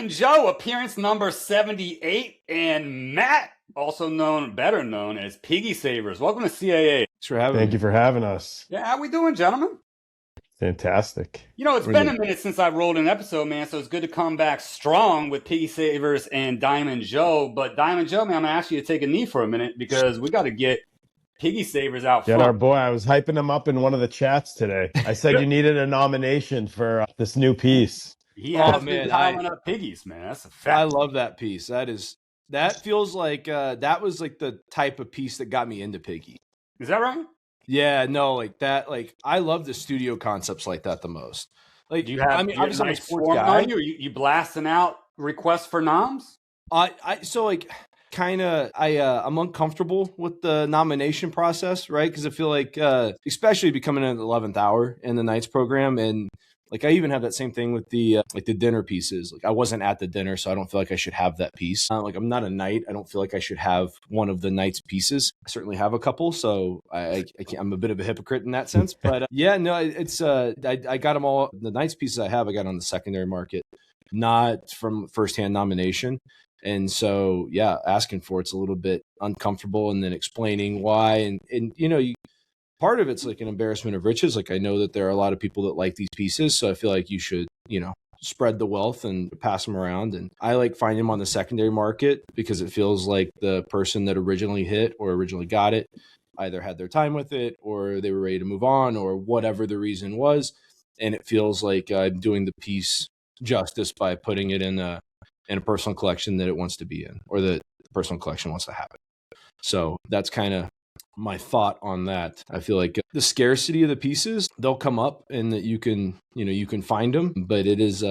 Diamond Joe, appearance number 78, and Matt, better known as Piggy Savers. Welcome to CAA. Thanks for having me. Thank you for having us. Yeah, how we doing, gentlemen? Fantastic. You know, it's been a minute since I rolled an episode, man, so it's good to come back strong with Piggy Savers and Diamond Joe. But Diamond Joe, man, I'm going to ask you to take a knee for a minute because we got to get Piggy Savers out front. Get our boy. I was hyping him up in one of the chats today. I said you needed a nomination for this new piece. He has been piling up piggies, man. That's a fact. I love that piece. That feels like that was like the type of piece that got me into Piggy. Is that right? Yeah, no, like that. Like I love the studio concepts like that the most. Like do you have, I mean, obviously I'm a sports guy. On you? You blasting out requests for noms? So like kind of I'm uncomfortable with the nomination process, right? Because I feel like especially becoming in the 11th hour in the Knights program, and like I even have that same thing with the like the dinner pieces. Like I wasn't at the dinner, so I don't feel like I should have that piece. Like I'm not a knight. I don't feel like I should have one of the Knights pieces. I certainly have a couple, so I can't, I'm a bit of a hypocrite in that sense. But yeah, no, it's I got them all. The Knights pieces I have, I got on the secondary market, not from firsthand nomination. And so, yeah, asking for it's a little bit uncomfortable, and then explaining why, and you know, part of it's like an embarrassment of riches. Like I know that there are a lot of people that like these pieces, so I feel like you should, you know, spread the wealth and pass them around. And I like finding them on the secondary market because it feels like the person that originally hit or originally got it either had their time with it or they were ready to move on or whatever the reason was. And it feels like I'm doing the piece justice by putting it in a personal collection that it wants to be in, or that the personal collection wants to have it. So that's kind of my thought on that. I feel like the scarcity of the pieces, they'll come up and that you can find them, but it's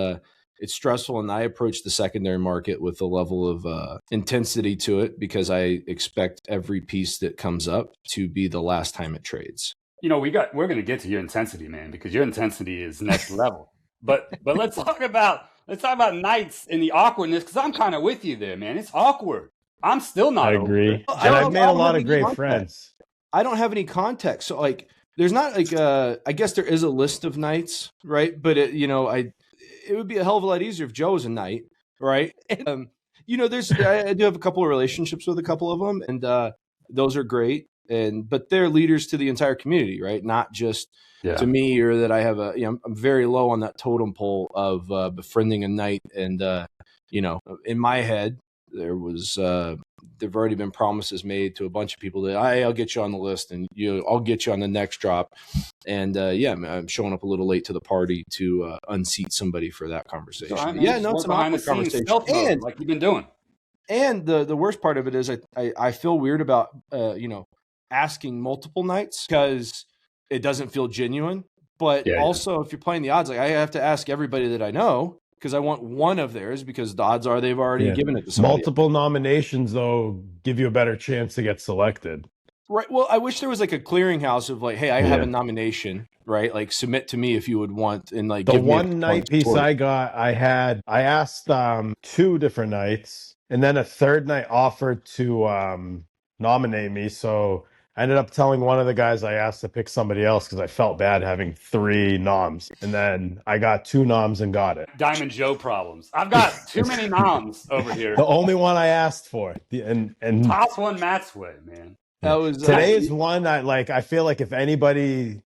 stressful. And I approach the secondary market with a level of intensity to it because I expect every piece that comes up to be the last time it trades. You know, we're going to get to your intensity, man, because your intensity is next level. But let's talk about Knights and the awkwardness, because I'm kind of with you there, man. It's awkward. I'm still not. I agree. And I've made a lot of great friends. I don't have any context. So like, there's not like, I guess there is a list of Knights, right? But it would be a hell of a lot easier if Joe was a Knight, right? And, you know, I do have a couple of relationships with a couple of them, and those are great. But they're leaders to the entire community, right? Not just to me, or that I have I'm very low on that totem pole of befriending a Knight. And, in my head, there've already been promises made to a bunch of people that I'll get you on the list and I'll get you on the next drop. And I'm showing up a little late to the party to unseat somebody for that conversation. So it's an awkward conversation. And like you've been doing. And the worst part of it is I feel weird about, asking multiple Knights because it doesn't feel genuine. But also if you're playing the odds, like I have to ask everybody that I know, because I want one of theirs, because the odds are they've already given it to somebody. Multiple nominations, though, give you a better chance to get selected. Right. Well, I wish there was like a clearinghouse of like, hey, I have a nomination, right? Like submit to me if you would want, and like the one Knight piece I got, I asked 2 different Knights, and then a third Knight offered to nominate me. So I ended up telling one of the guys I asked to pick somebody else because I felt bad having 3 noms. And then I got 2 noms and got it. Diamond Joe problems. I've got too many noms over here. The only one I asked for. And toss one Matt's way, man. That was today is one I feel like if anybody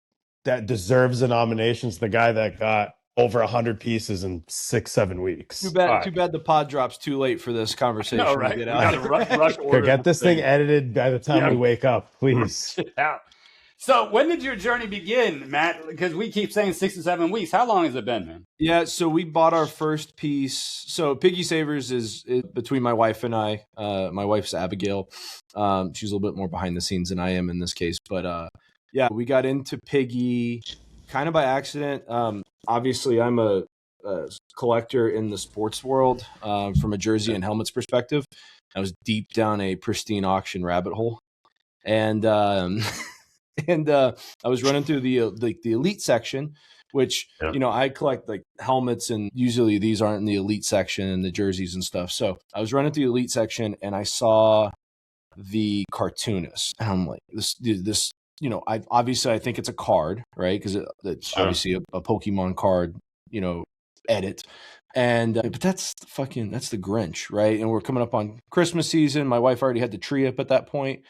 that deserves a nomination is the guy that got over 100 pieces in 6-7 weeks. Too bad the pod drops too late for this conversation. No, right. To get out. Rush order. Get this thing edited by the time we wake up, please. So when did your journey begin, Matt? Because we keep saying 6 to 7 weeks. How long has it been, man? Yeah, so we bought our first piece. So Piggy Savers is between my wife and I. My wife's Abigail. She's a little bit more behind the scenes than I am in this case. But we got into Piggy kind of by accident. Obviously, I'm a collector in the sports world from a jersey and helmets perspective. I was deep down a pristine auction rabbit hole. And I was running through the elite section, which, I collect like helmets, and usually these aren't in the elite section and the jerseys and stuff. So I was running through the elite section and I saw the cartoonist. And I'm like, this, I think it's a card, right? Because it's obviously a Pokemon card, edit. And but that's the Grinch, right? And we're coming up on Christmas season. My wife already had the tree up at that point,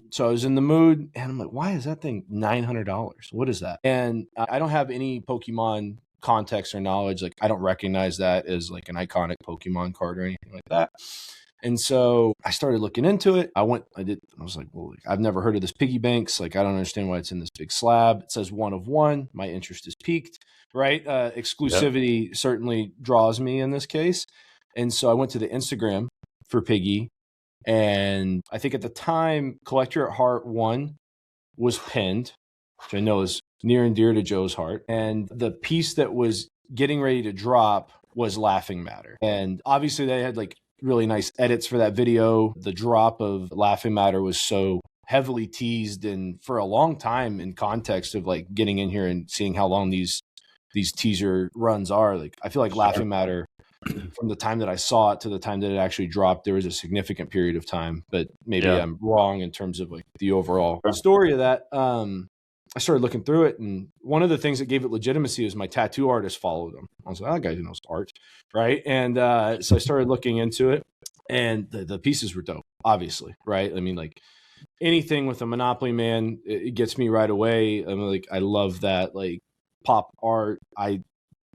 so I was in the mood, and I'm like, "Why is that thing $900? What is that?" And I don't have any Pokemon context or knowledge. Like, I don't recognize that as like an iconic Pokemon card or anything like that. And so I started looking into it. I was like, well, I've never heard of this PiggyBanx. Like, I don't understand why it's in this big slab. It says 1 of 1. My interest is piqued, right? Exclusivity certainly draws me in this case. And so I went to the Instagram for Piggy. And I think at the time, Collector at Heart 1 was pinned, which I know is near and dear to Joe's heart. And the piece that was getting ready to drop was Laughing Matter. And obviously they had like really nice edits for that video. The drop of Laughing Matter was so heavily teased, and for a long time in context of like getting in here and seeing how long these teaser runs are. Like, I feel like Laughing Matter, from the time that I saw it to the time that it actually dropped, there was a significant period of time, but maybe I'm wrong in terms of like the overall story of that. I started looking through it, and one of the things that gave it legitimacy is my tattoo artist followed him. I was like, that guy knows art, right? And so I started looking into it, and the pieces were dope, obviously, right? I mean, like anything with a Monopoly Man, it gets me right away. I'm like, I love that like pop art.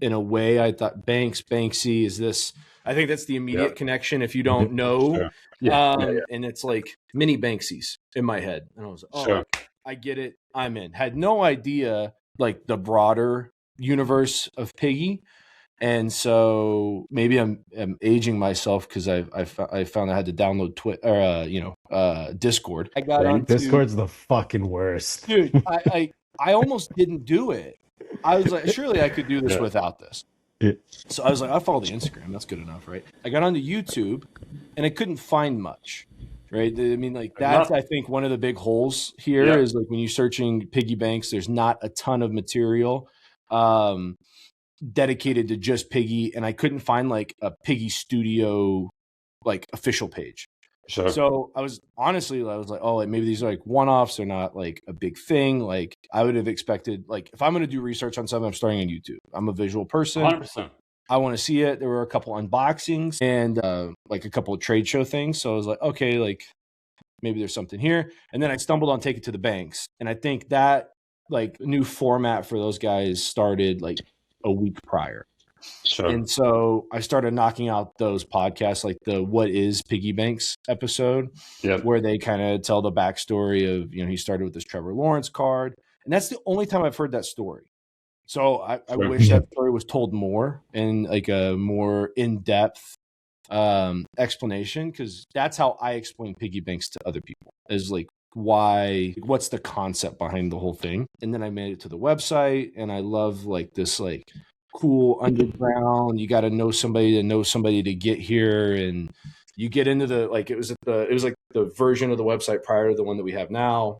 In a way, I thought Banksy is this. I think that's the immediate connection if you don't know. Sure. And it's like mini Banksies in my head, and I was like, oh. I get it. I'm in. Had no idea like the broader universe of Piggy, and so maybe I'm aging myself because I found I had to download Discord. I got on Discord's the fucking worst, dude. I almost didn't do it. I was like, surely I could do this without this. So I was like, I follow the Instagram. That's good enough, right? I got onto YouTube, and I couldn't find much. Right. I mean, like that's, I think, one of the big holes here is like when you're searching PiggyBanx, there's not a ton of material dedicated to just Piggy. And I couldn't find like a Piggy Studio, like official page. Sure. So I was like, oh, like maybe these are like one-offs. They're not like a big thing. Like I would have expected, like if I'm going to do research on something, I'm starting on YouTube. I'm a visual person. 100%. I want to see it. There were a couple unboxings and like a couple of trade show things. So I was like, okay, like maybe there's something here. And then I stumbled on Take It to the Banks. And I think that like new format for those guys started like a week prior. Sure. And so I started knocking out those podcasts, like the What is PiggyBanx episode, where they kind of tell the backstory of, he started with this Trevor Lawrence card. And that's the only time I've heard that story. So I wish that story was told more in like a more in-depth explanation, because that's how I explain PiggyBanx to other people, is like what's the concept behind the whole thing. And then I made it to the website, and I love like this like cool underground, you got to know somebody to get here, and you get into the like it was like the version of the website prior to the one that we have now,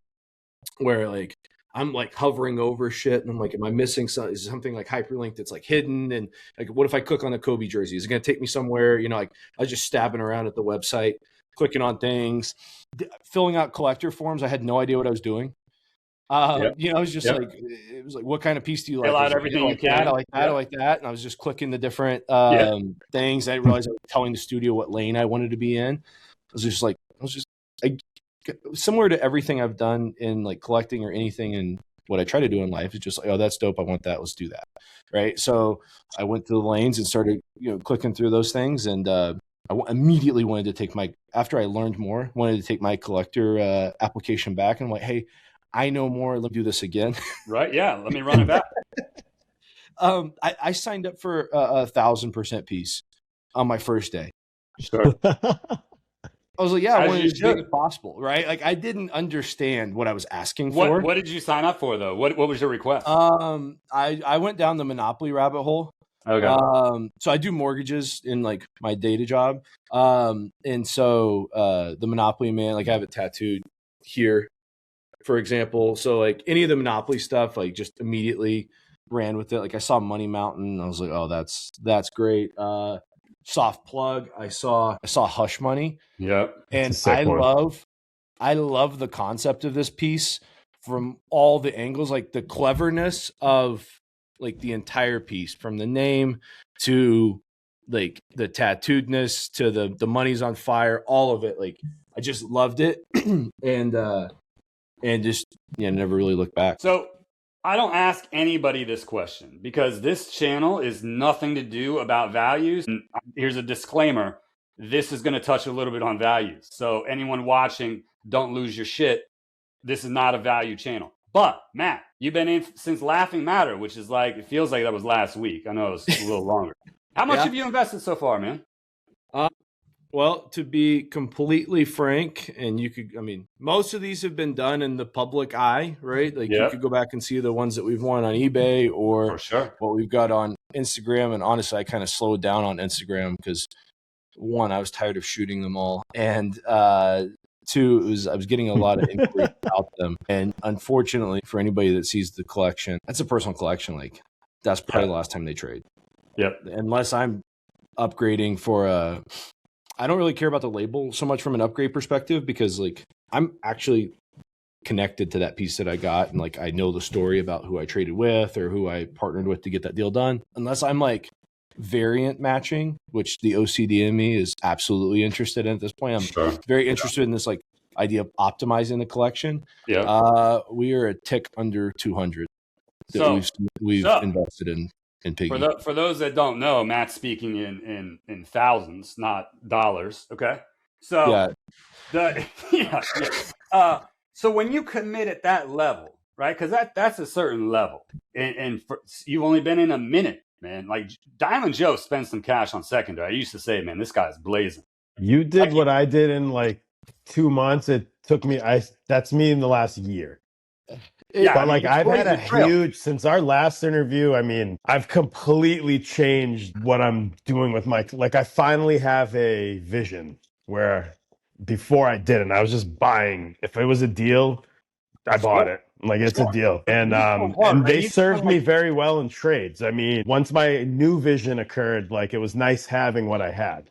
where like I'm like hovering over shit, and I'm like, am I missing something? Is something like hyperlinked that's like hidden? And like, what if I click on the Kobe jersey? Is it going to take me somewhere? Like I was just stabbing around at the website, clicking on things, filling out collector forms. I had no idea what I was doing. It was just like, it was like, what kind of piece do you like? Fill out everything you can. I like that. I like that. And I was just clicking the different things. I didn't realize I was telling the studio what lane I wanted to be in. Similar to everything I've done in like collecting or anything, and what I try to do in life is just like, oh, that's dope, I want that, let's do that, right? So I went through the lanes and started clicking through those things, and I immediately wanted to take after I learned more, wanted to take my collector application back, and I'm like, hey, I know more, let me do this again. Right, yeah, let me run it back. I signed up for 1,000% piece on my first day. Sure. I was like, yeah, I wanted as big as possible, right? Like I didn't understand what I was asking for. What did you sign up for though? What was your request? I went down the Monopoly rabbit hole. Okay. So I do mortgages in like my data job. And so the Monopoly Man, like I have it tattooed here, for example. So like any of the Monopoly stuff, like just immediately ran with it. Like I saw Money Mountain. I was like, oh, that's great. Soft plug. I saw Hush Money. Yep. And I love the concept of this piece from all the angles, like the cleverness of like the entire piece, from the name to like the tattooedness to the money's on fire, all of it. Like I just loved it, and just never really looked back. So I don't ask anybody this question because this channel is nothing to do about values. And here's a disclaimer: this is going to touch a little bit on values. So anyone watching, don't lose your shit. This is not a value channel. But Matt, you've been in since Laughing Matter, which is like, it feels like that was last week. I know it's a little longer. How much have you invested so far, man? Well, to be completely frank, and most of these have been done in the public eye, right? Like you could go back and see the ones that we've won on eBay or For sure. what we've got on Instagram. And honestly, I kind of slowed down on Instagram because one, I was tired of shooting them all. And two, I was getting a lot of inquiries about them. And unfortunately, for anybody that sees the collection, that's a personal collection. Like that's probably the last time they trade. Yep. Unless I'm upgrading for I don't really care about the label so much from an upgrade perspective because like I'm actually connected to that piece that I got. And like, I know the story about who I traded with or who I partnered with to get that deal done. Unless I'm like variant matching, which the OCD in me is absolutely interested in at this point. I'm very interested in this like idea of optimizing the collection. Yeah. We are a tick under 200 that we've invested in Piggy. For those that don't know, Matt's speaking in thousands, not dollars. Okay. So so when you commit at that level, right? Because that's a certain level, and you've only been in a minute, man. Like Diamond Joe spent some cash on secondary. I used to say, man, this guy's blazing. You did what I did in like 2 months. It took me. That's me in the last year. But I've had a huge, since our last interview, I've completely changed what I'm doing with my, I finally have a vision where before I didn't. I was just buying. If it was a deal, I bought it. It's a deal. And they served me very well in trades. Once my new vision occurred, it was nice having what I had.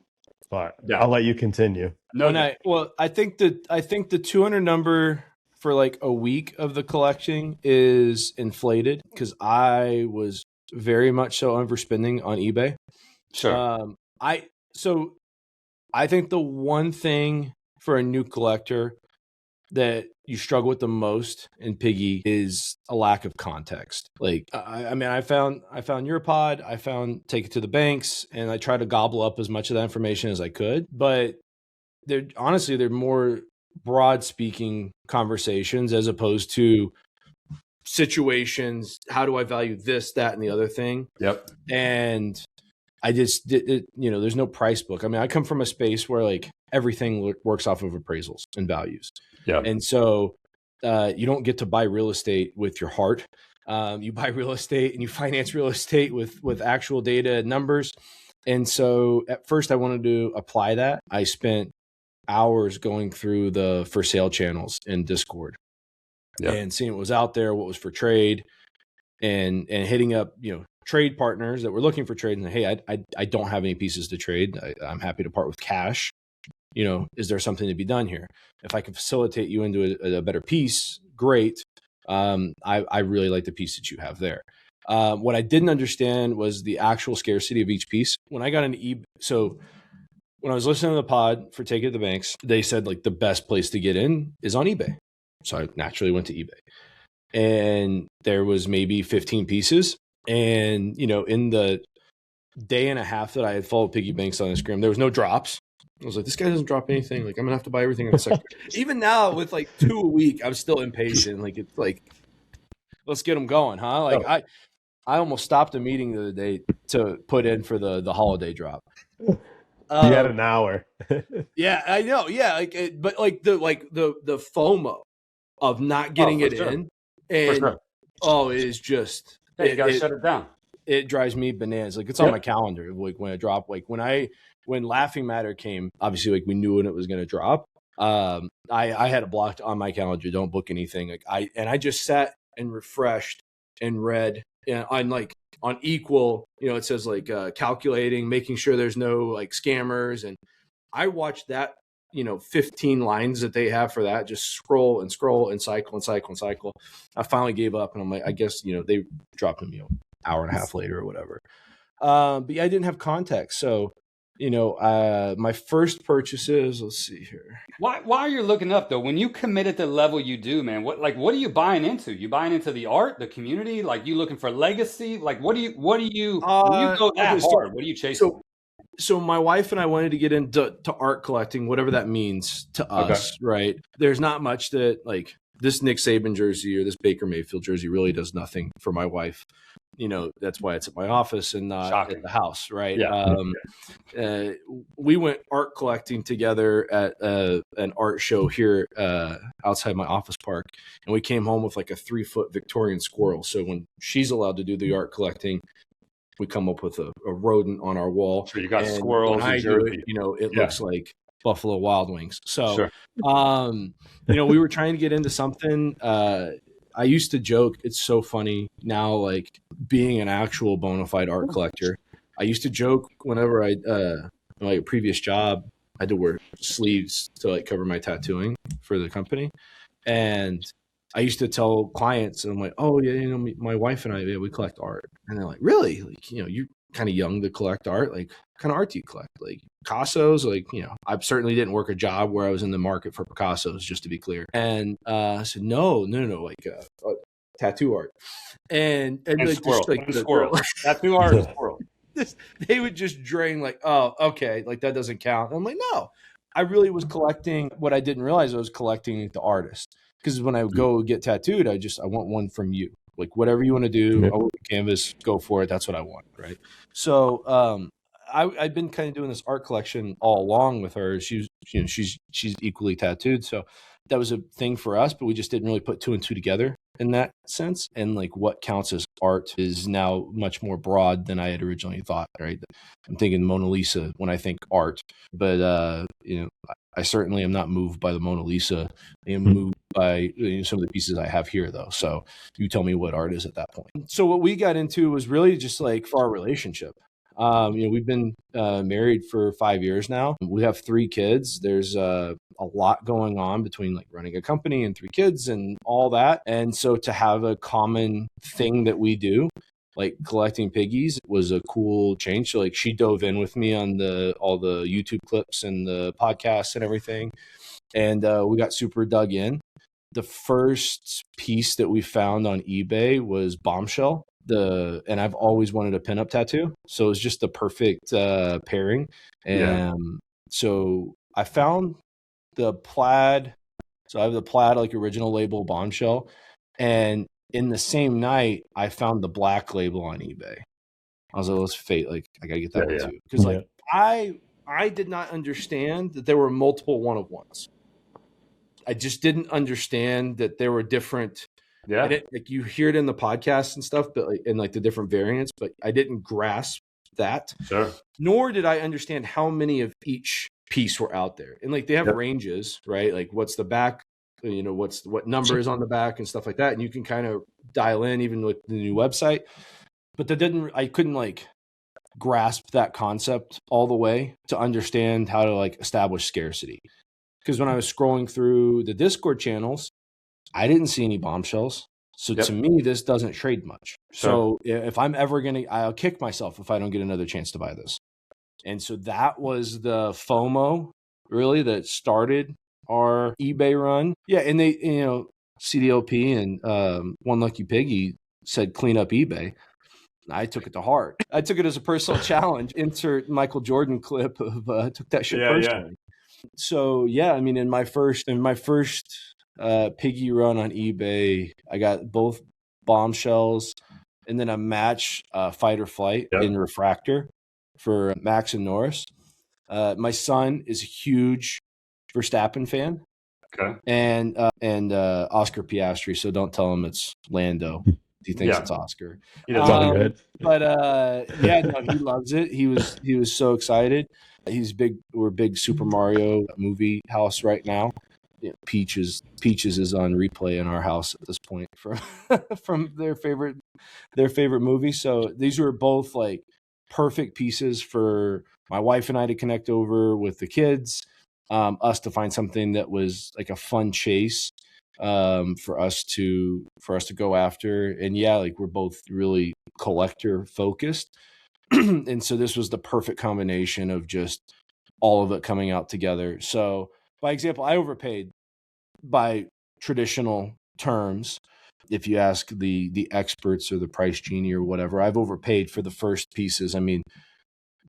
But I'll let you continue. I think the 200 number for like a week of the collecting is inflated because I was very much so overspending on eBay. Sure. I think the one thing for a new collector that you struggle with the most in Piggy is a lack of context. I found your pod, I found Take It to the Banks, and I tried to gobble up as much of that information as I could. But they're more broad speaking conversations as opposed to situations. How do I value this, that, and the other thing? Yep. And I just did, there's no price book. I come from a space where everything works off of appraisals and values. Yeah. And so you don't get to buy real estate with your heart. You buy real estate and you finance real estate with actual data and numbers. And so at first I wanted to apply that. I spent hours going through the for sale channels in Discord and seeing what was out there, what was for trade, and hitting up, trade partners that were looking for trade and hey, I don't have any pieces to trade. I'm happy to part with cash. Is there something to be done here? If I can facilitate you into a better piece, great. I really like the piece that you have there. What I didn't understand was the actual scarcity of each piece. When I got into eBay, so when I was listening to the pod for Take It to the Banks, they said the best place to get in is on eBay. So I naturally went to eBay and there was maybe 15 pieces. And, in the day and a half that I had followed PiggyBanx on Instagram, there was no drops. I was like, this guy doesn't drop anything. I'm going to have to buy everything in a second. Even now with 2 a week, I'm still impatient. Let's get them going, huh? I almost stopped a meeting the other day to put in for the holiday drop. You had an hour. Yeah, I know. Yeah, but the FOMO of not getting it in, and it is just you gotta shut it down. It drives me bananas. It's on my calendar. When I drop, when Laughing Matter came, obviously we knew when it was going to drop. I had it blocked on my calendar. Don't book anything. I just sat and refreshed and read on equal, it says calculating, making sure there's no scammers. And I watched that, 15 lines that they have for that, just scroll and scroll and cycle and cycle and cycle. I finally gave up and I'm like, I guess, they dropped them, hour and a half later or whatever. But yeah, I didn't have context. So, my first purchases, let's see here. Why are you looking up though? When you commit at the level you do, man, what are you buying into? You buying into the art, the community? Like you looking for legacy? Like what do you when you go that Okay, hard, what are you chasing? So my wife and I wanted to get into art collecting, whatever that means to us, right? There's not much that like this Nick Saban jersey or this Baker Mayfield jersey really does nothing for my wife. That's why it's at my office and not Shocking. at the house, right? Yeah. We went art collecting together at an art show here outside my office park, and we came home with like a 3-foot Victorian squirrel. So when she's allowed to do the art collecting, we come up with a rodent on our wall. Sure, you got and squirrels when I and do Jersey. it looks like Buffalo Wild Wings. So, Sure. we were trying to get into something. I used to joke, it's so funny now, like being an actual bona fide art collector. I used to joke whenever my previous job, I had to wear sleeves to like cover my tattooing for the company. And I used to tell clients, I'm like, oh yeah, my wife and I, we collect art. And they're like, really? Like, you're kind of young to collect art. Like, what kind of art do you collect? Like Picasso's? Like, I certainly didn't work a job where I was in the market for Picasso's, just to be clear. And I said, no, like tattoo art. And like, squirrel. Just like squirrel. Tattoo art and squirrel. They would just drain like, oh, okay, like that doesn't count. And I'm like, no, I really was collecting. What I didn't realize I was collecting the artist. Because when I go get tattooed, I want one from you. Like whatever you want to do, I'll canvas, go for it. That's what I want, right? So I've been kind of doing this art collection all along with her. She's equally tattooed, so that was a thing for us. But we just didn't really put 2 and 2 together in that sense. And like what counts as art is now much more broad than I had originally thought. Right? I'm thinking Mona Lisa when I think art, but I certainly am not moved by the Mona Lisa. I am moved by some of the pieces I have here, though. So you tell me what art is at that point. So what we got into was really just like for our relationship. We've been married for 5 years now. We have 3 kids. There's a lot going on between like running a company and 3 kids and all that. And so to have a common thing that we do, like collecting piggies, was a cool change. So like she dove in with me on all the YouTube clips and the podcasts and everything. And we got super dug in. The first piece that we found on eBay was Bombshell. And I've always wanted a pinup tattoo. So it was just the perfect pairing. And so I found the plaid. So I have the plaid, like original label Bombshell. And in the same night, I found the black label on eBay. I was like, let's fate. Like, I gotta get that one too. Because like I did not understand that there were multiple one-of-ones. I just didn't understand that there were different. Yeah. Like you hear it in the podcast and stuff, but like in like the different variants, but I didn't grasp that. Sure. Nor did I understand how many of each piece were out there. And like they have ranges, right? Like what's the back, what number is on the back and stuff like that. And you can kind of dial in even with the new website. But I couldn't like grasp that concept all the way to understand how to like establish scarcity. Because when I was scrolling through the Discord channels, I didn't see any bombshells. So to me, this doesn't trade much. Sure. So if I'm ever I'll kick myself if I don't get another chance to buy this. And so that was the FOMO really that started our eBay run. Yeah. And they, CDLP and One Lucky Piggy said, clean up eBay. I took it to heart. I took it as a personal challenge. Insert Michael Jordan clip of took that shit personally. Yeah. So yeah, I mean, in my first piggy run on eBay, I got both bombshells and then a match fight or flight in refractor for Max and Norris. My son is a huge Verstappen fan. Okay. And Oscar Piastri, so don't tell him it's Lando. He thinks it's Oscar. He doesn't good. But he loves it. He was so excited. He's big. We're a big Super Mario movie house right now. Peaches is on replay in our house at this point from their favorite movie. So these were both like perfect pieces for my wife and I to connect over with the kids, us to find something that was like a fun chase for us to go after. And yeah, like we're both really collector focused. And so this was the perfect combination of just all of it coming out together. So by example, I overpaid by traditional terms. If you ask the experts or the price genie or whatever, I've overpaid for the first pieces. I mean,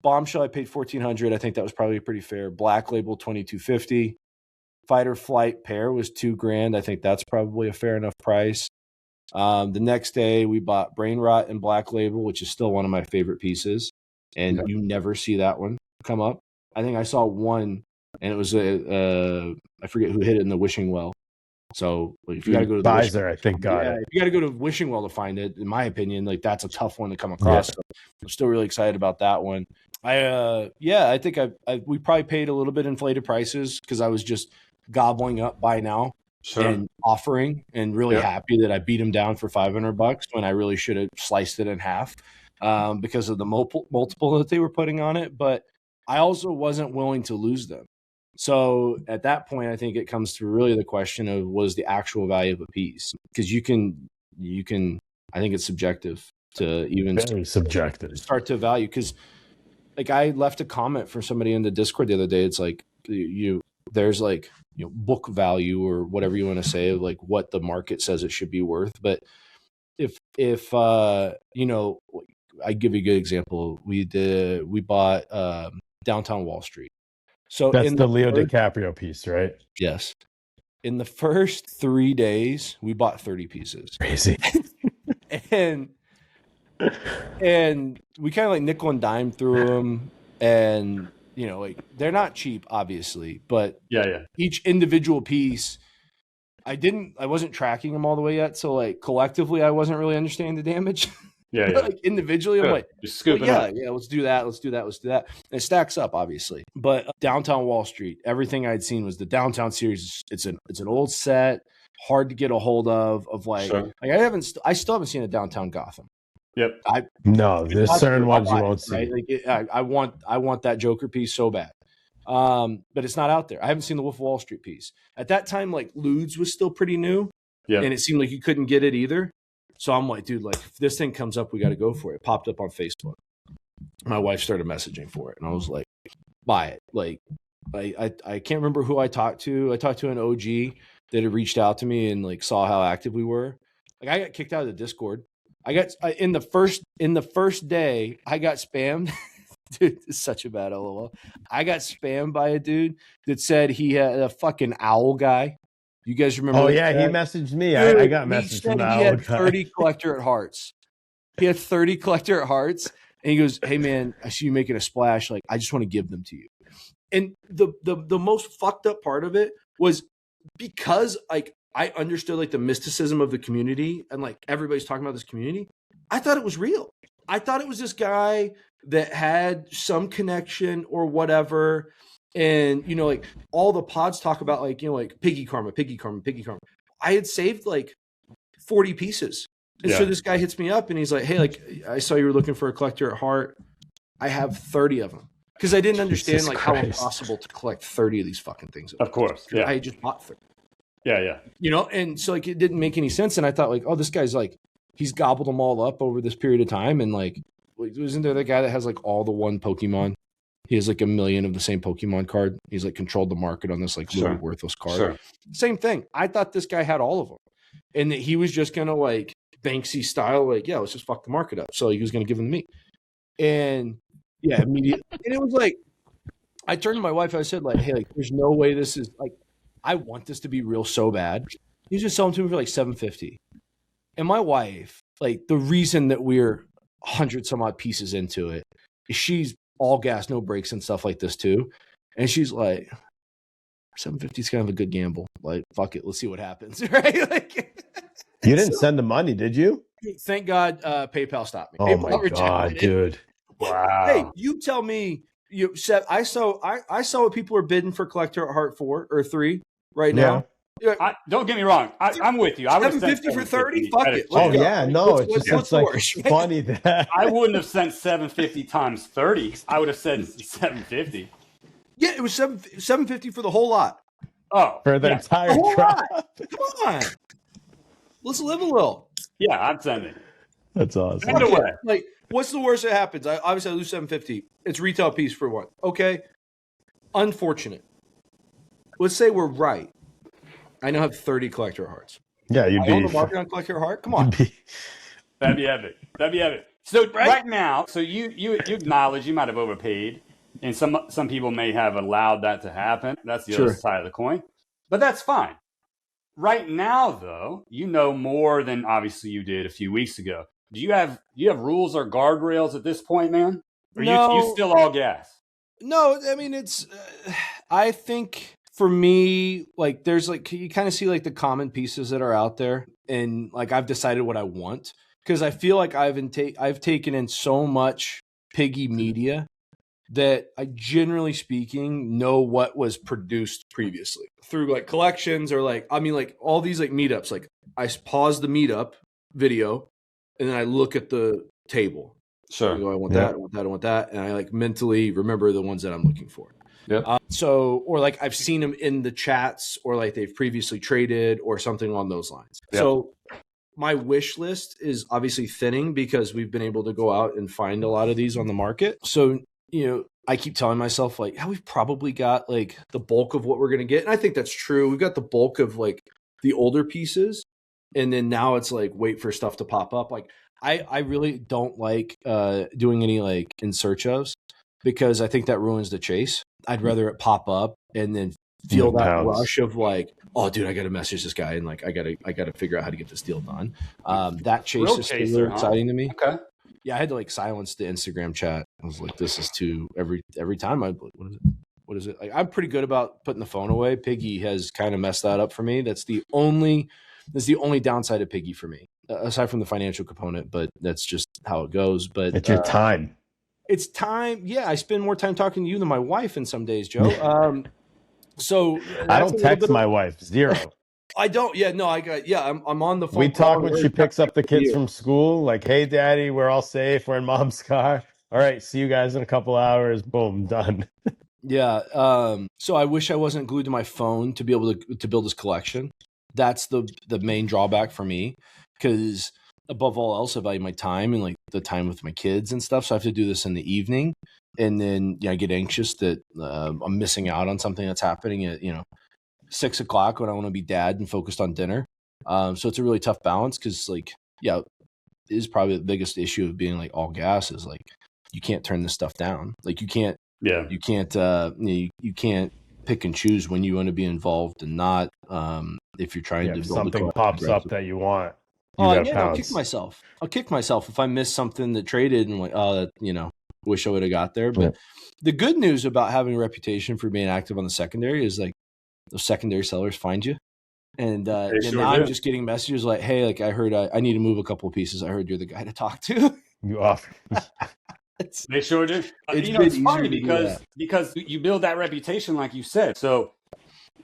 Bombshell, I paid $1,400. I think that was probably pretty fair. Black Label, $2,250. Fight or Flight pair was $2,000. I think that's probably a fair enough price. The next day we bought Brain Rot and Black Label, which is still one of my favorite pieces. And you never see that one come up. I think I saw one, and it was I forget who hit it in the wishing well. So if you got to go to the Visor, I think got it. If you got to go to wishing well to find it, in my opinion, like that's a tough one to come across. So I'm still really excited about that one. I think we probably paid a little bit inflated prices because I was just gobbling up buy now and offering, and really happy that I beat them down for $500 when I really should have sliced it in half because of the multiple that they were putting on it. But I also wasn't willing to lose them. So at that point, I think it comes to really the question of what is the actual value of a piece? Because you can, I think it's subjective to even start to value. Because like I left a comment for somebody in the Discord the other day. It's like there's like book value or whatever you want to say, like what the market says it should be worth. But if I give you a good example, we bought Downtown Wall Street. So that's the Leo DiCaprio piece, right? Yes. In the first 3 days, we bought 30 pieces. Crazy. and we kind of like nickel and dime through them. And, like they're not cheap, obviously, but each individual piece, I wasn't tracking them all the way yet. So like collectively, I wasn't really understanding the damage. Like individually, I'm like, just scooping up. Let's do that. And it stacks up, obviously. But Downtown Wall Street, everything I'd seen was the Downtown series. It's an old set, hard to get a hold of like I still haven't seen a Downtown Gotham. Yep. There's certain ones you won't see. Right? I want that Joker piece so bad. But it's not out there. I haven't seen the Wolf of Wall Street piece. At that time, like Ludes was still pretty new. Yeah. And it seemed like you couldn't get it either. So I'm like, dude, like if this thing comes up, we got to go for it. It popped up on Facebook. My wife started messaging for it, and I was like, buy it. Like, I can't remember who I talked to. I talked to an OG that had reached out to me and like saw how active we were. Like I got kicked out of the Discord. In the first day, I got spammed. Dude, it's such a bad LOL. I got spammed by a dude that said he had a fucking owl guy. You guys remember? Oh, yeah, he messaged me. Dude, I got messaged from that. He had 30 collector at hearts. He had 30 collector at hearts. And he goes, hey, man, I see you making a splash. Like, I just want to give them to you. And the most fucked up part of it was because, like, I understood, like, the mysticism of the community and, like, everybody's talking about this community. I thought it was real. I thought it was this guy that had some connection or whatever. And, like all the pods talk about like, like Piggy Karma. I had saved like 40 pieces. And so this guy hits me up and he's like, hey, like I saw you were looking for a collector at heart. I have 30 of them. Because I didn't understand like how impossible to collect 30 of these fucking things. Of course. Yeah. I had just bought 30. Yeah. And so like it didn't make any sense. And I thought like, oh, this guy's like, he's gobbled them all up over this period of time. And like, isn't there the guy that has like all the one Pokemon? He has like 1 million of the same Pokemon card. He's like controlled the market on this like really worthless card. Sure. Same thing. I thought this guy had all of them and that he was just going to like Banksy style, like, let's just fuck the market up. So he was going to give them to me. And immediately. And it was like, I turned to my wife. I said like, hey, like there's no way this is like, I want this to be real so bad. He's just selling to me for like $750. And my wife, like the reason that we're 100 some odd pieces into it is she's all gas, no brakes and stuff like this too. And she's like, 750 is kind of a good gamble. Like, fuck it. Let's see what happens. Right? Like, you didn't send the money, did you? Thank God PayPal stopped me. Oh PayPal my God, dude. Wow. Hey, you tell me you said I saw what people are bidding for collector at Heart 4 or 3 right now. Don't get me wrong. I'm with you. I would 750 for 30. Fuck it. Oh yeah, no, it's just like funny that I wouldn't have sent 750 times 30. I would have said 750. Yeah, it was 750 for the whole lot. Oh, for the entire drop. Come on, let's live a little. Yeah, I'm sending. That's awesome. By the way, like What's the worst that happens? Obviously I lose $750. It's retail piece for one. Okay. Unfortunate. Let's say we're right. I now have 30 collector hearts. Yeah, you'd I be own the market on collector heart. Come on. That'd be epic. That'd be epic. So right now, so you acknowledge you might have overpaid, and some people may have allowed that to happen. That's the other side of the coin, but that's fine. Right now, though, you know more than obviously you did a few weeks ago. Do you have rules or guardrails at this point, man? Or No. you still all gas? No, I mean it's. I think for me, like there's like you kind of see like the common pieces that are out there, and like I've decided what I want because I feel like I've taken in so much Piggy media that I generally speaking know what was produced previously through like collections or like like all these like meetups. Like I pause the meetup video and then I look at the table. Sure. I go, I want that, I want that, I want that. And I like mentally remember the ones that I'm looking for. Yeah. Or like I've seen them in the chats or like they've previously traded or something along those lines. Yep. So my wish list is obviously thinning because we've been able to go out and find a lot of these on the market. So, I keep telling myself like, we've probably got like the bulk of what we're going to get. And I think that's true. We've got the bulk of like the older pieces. And then now it's like, wait for stuff to pop up. Like I really don't like doing any like in search ofs because I think that ruins the chase. I'd rather it pop up and then feel that rush of like, oh dude, I got to message this guy and like, I got to figure out how to get this deal done. That chase is still exciting to me. Okay. Yeah, I had to like silence the Instagram chat. I was like, this is too every time I what is it? Like I'm pretty good about putting the phone away. Piggy has kind of messed that up for me. That's the only downside of Piggy for me, aside from the financial component, but that's just how it goes. But it's your time. It's time. Yeah, I spend more time talking to you than my wife in some days, Joe. So I don't text my wife. Zero. I don't. Yeah, no, I'm on the phone. We talk when she picks up the kids from school. Like, hey, daddy, we're all safe. We're in mom's car. All right, see you guys in a couple hours. Boom, done. Yeah. So I wish I wasn't glued to my phone to be able to build this collection. That's the main drawback for me because above all else, I value my time and like the time with my kids and stuff. So I have to do this in the evening, and then I get anxious that I'm missing out on something that's happening at 6 o'clock when I want to be dad and focused on dinner. So it's a really tough balance because like it is probably the biggest issue of being like all gas is like you can't turn this stuff down. Like you can't pick and choose when you want to be involved and not. If you're trying to if something pops up that you want, I'll kick myself. If I miss something that traded and like, wish I would have got there. But the good news about having a reputation for being active on the secondary is like those secondary sellers find you. And now I'm just getting messages like, hey, like I heard I need to move a couple of pieces. I heard you're the guy to talk to. You offer. They sure do. It's funny because you build that reputation, like you said. So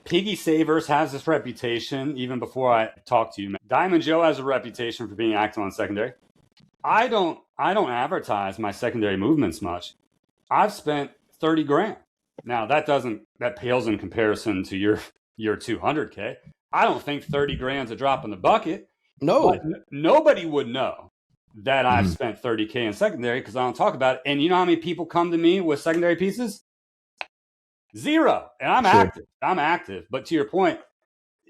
Piggy Savers has this reputation even before I talk to you. Diamond Joe has a reputation for being active on secondary. I don't advertise my secondary movements much. I've spent 30 grand. Now that pales in comparison to your 200K. I don't think 30 grand's a drop in the bucket. No, but nobody would know that I've spent 30K in secondary because I don't talk about it. And you know how many people come to me with secondary pieces? Zero. And I'm active. But to your point,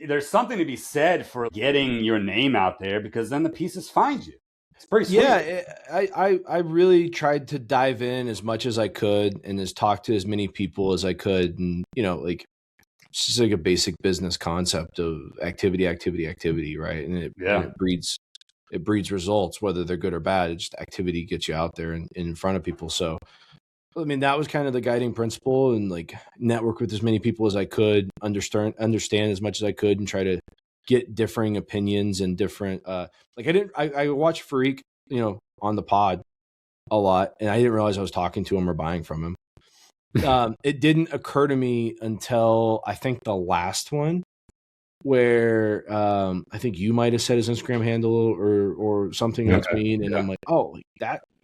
there's something to be said for getting your name out there because then the pieces find you. It's pretty sweet. Yeah, I really tried to dive in as much as I could and talk to as many people as I could. And, like it's just like a basic business concept of activity, right? And it breeds results, whether they're good or bad. It's just activity gets you out there and in front of people. So, I mean, that was kind of the guiding principle and like network with as many people as I could, understand as much as I could and try to get differing opinions and different, I watched Farik, on the pod a lot and I didn't realize I was talking to him or buying from him. It didn't occur to me until I think the last one where I think you might have said his Instagram handle or something that's mean. And I'm like, oh,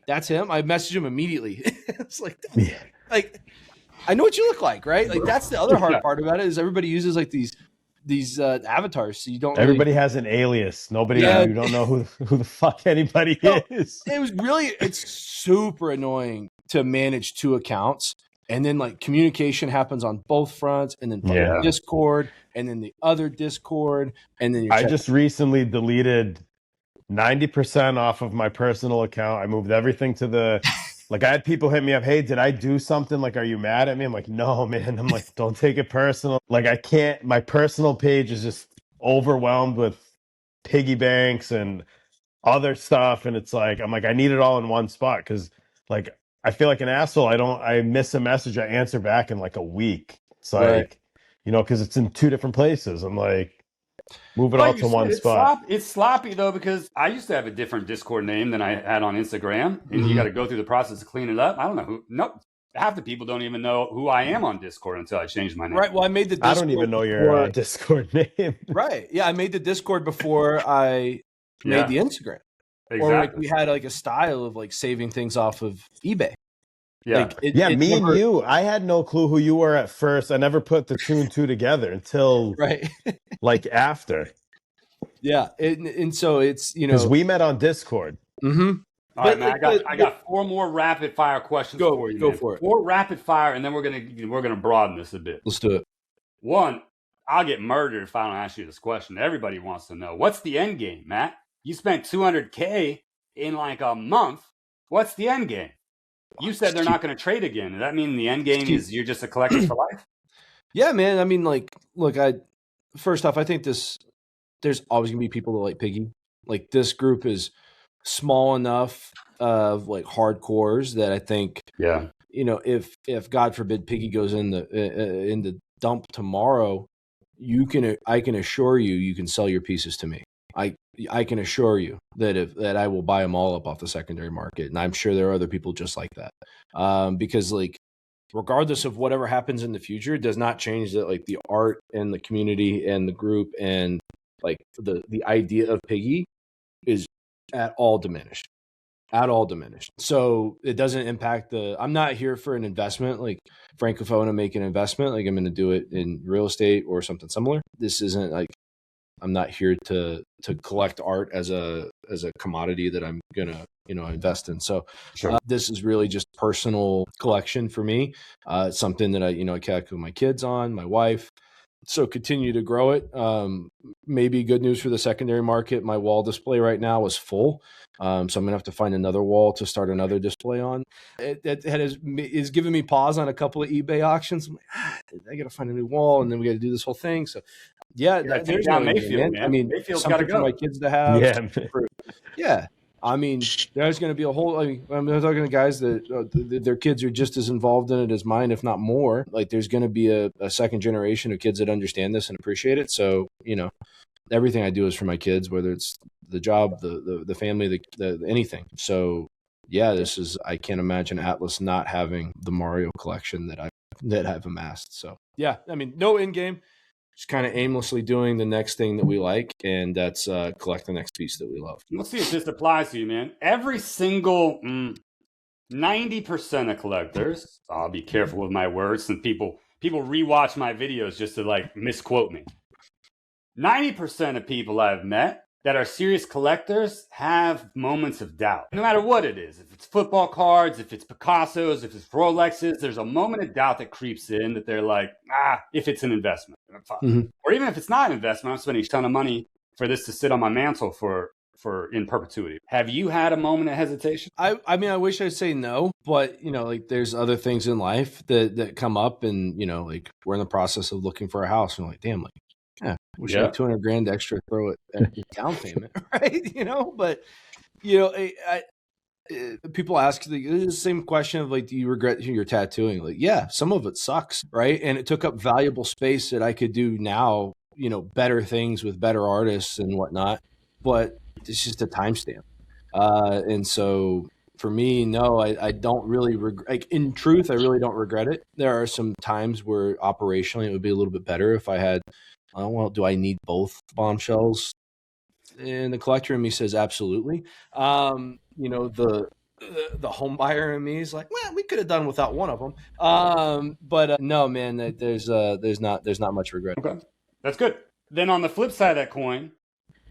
that's him. I messaged him immediately. It's like, like, I know what you look like, right? Like that's the other hard part about it is everybody uses like these these avatars. So you don't Everybody has an alias. Nobody, you don't know who the fuck anybody is. It's super annoying to manage 2 accounts. And then like communication happens on both fronts, and then Discord, and then the other Discord, and then I just recently deleted 90% off of my personal account. I moved everything to the like. I had people hit me up. Hey, did I do something? Like, are you mad at me? I'm like, no, man. I'm like, don't take it personal. Like, I can't. My personal page is just overwhelmed with PiggyBanx and other stuff, and it's like I'm like, I need it all in one spot because like I feel like an asshole. I miss a message, I answer back in like a week. It's like, because it's in 2 different places. I'm like, move it all to one spot. It's sloppy though, because I used to have a different Discord name than I had on Instagram, and you got to go through the process to clean it up. I don't know half the people don't even know who I am on Discord until I changed my name. Right. Well, I made the Discord. I don't even know your Discord name. Right. Yeah, I made the Discord before I made the Instagram. Exactly. Or like we had like a style of like saving things off of eBay. Yeah. Like me and you, I had no clue who you were at first. I never put the 2 and 2 together until like after. Yeah. And so it's, because we met on Discord. Mm-hmm. All right, man, I got 4 more rapid fire questions for you. Go for it. 4 rapid fire, and then we're gonna broaden this a bit. Let's do it. 1, I'll get murdered if I don't ask you this question. Everybody wants to know, what's the end game, Matt? You spent $200K in like a month. What's the end game? You said they're not going to trade again. Does that mean the end game is you're just a collector for life? Yeah, man. I mean, like, look, first off, I think there's always going to be people that like Piggy. Like, this group is small enough of like hardcores that I think, if God forbid Piggy goes in the dump tomorrow, I can assure you can sell your pieces to me. I can assure you that I will buy them all up off the secondary market, and I'm sure there are other people just like that. Because like, regardless of whatever happens in the future, it does not change that like the art and the community and the group and like the idea of Piggy is at all diminished. So it doesn't impact I'm not here for an investment. Like, Frank, if I want to make an investment, like I'm going to do it in real estate or something similar. This isn't like, I'm not here to collect art as a commodity that I'm gonna invest in. So this is really just personal collection for me. It's something that I calculate with my kids on, my wife. So continue to grow it. Maybe good news for the secondary market. My wall display right now is full. So I'm gonna have to find another wall to start another display on. It is giving me pause on a couple of eBay auctions. I'm like, I got to find a new wall, and then we got to do this whole thing. So yeah, there's no Mayfield, man. I mean, Mayfield's got to go for my kids to have. Yeah. I mean, there's going to be a whole. I'm talking to guys that their kids are just as involved in it as mine, if not more. Like, there's going to be a second generation of kids that understand this and appreciate it. So everything I do is for my kids, whether it's the job, the family, the anything. So yeah, I can't imagine Atlas not having the Mario collection that I've amassed. So yeah, I mean, no end game. Just kind of aimlessly doing the next thing that we like, and that's collect the next piece that we love. Let's see if this applies to you, man. Every single 90% of collectors, I'll be careful with my words, since people rewatch my videos just to like misquote me. 90% of people I've met that are serious collectors have moments of doubt, no matter what it is. If it's football cards, if it's Picassos, if it's Rolexes, there's a moment of doubt that creeps in that they're like, if it's an investment. Mm-hmm. Or even if it's not an investment, I'm spending a ton of money for this to sit on my mantle for in perpetuity. Have you had a moment of hesitation? I mean, I wish I'd say no, but like there's other things in life that come up, and like we're in the process of looking for a house, and we're like, damn, like, we should have $200,000 extra, throw it at down payment, right? But people ask the same question of like, do you regret your tattooing? Like, yeah, some of it sucks, right? And it took up valuable space that I could do now, better things with better artists and whatnot. But it's just a timestamp, and so for me, no, I don't really regret. Like, in truth, I really don't regret it. There are some times where operationally it would be a little bit better if I had. Well, do I need both bombshells? And the collector in me says absolutely. The home buyer in me is like, well, we could have done without one of them. But no, man, there's not much regret. Okay, that's good. then on the flip side of that coin,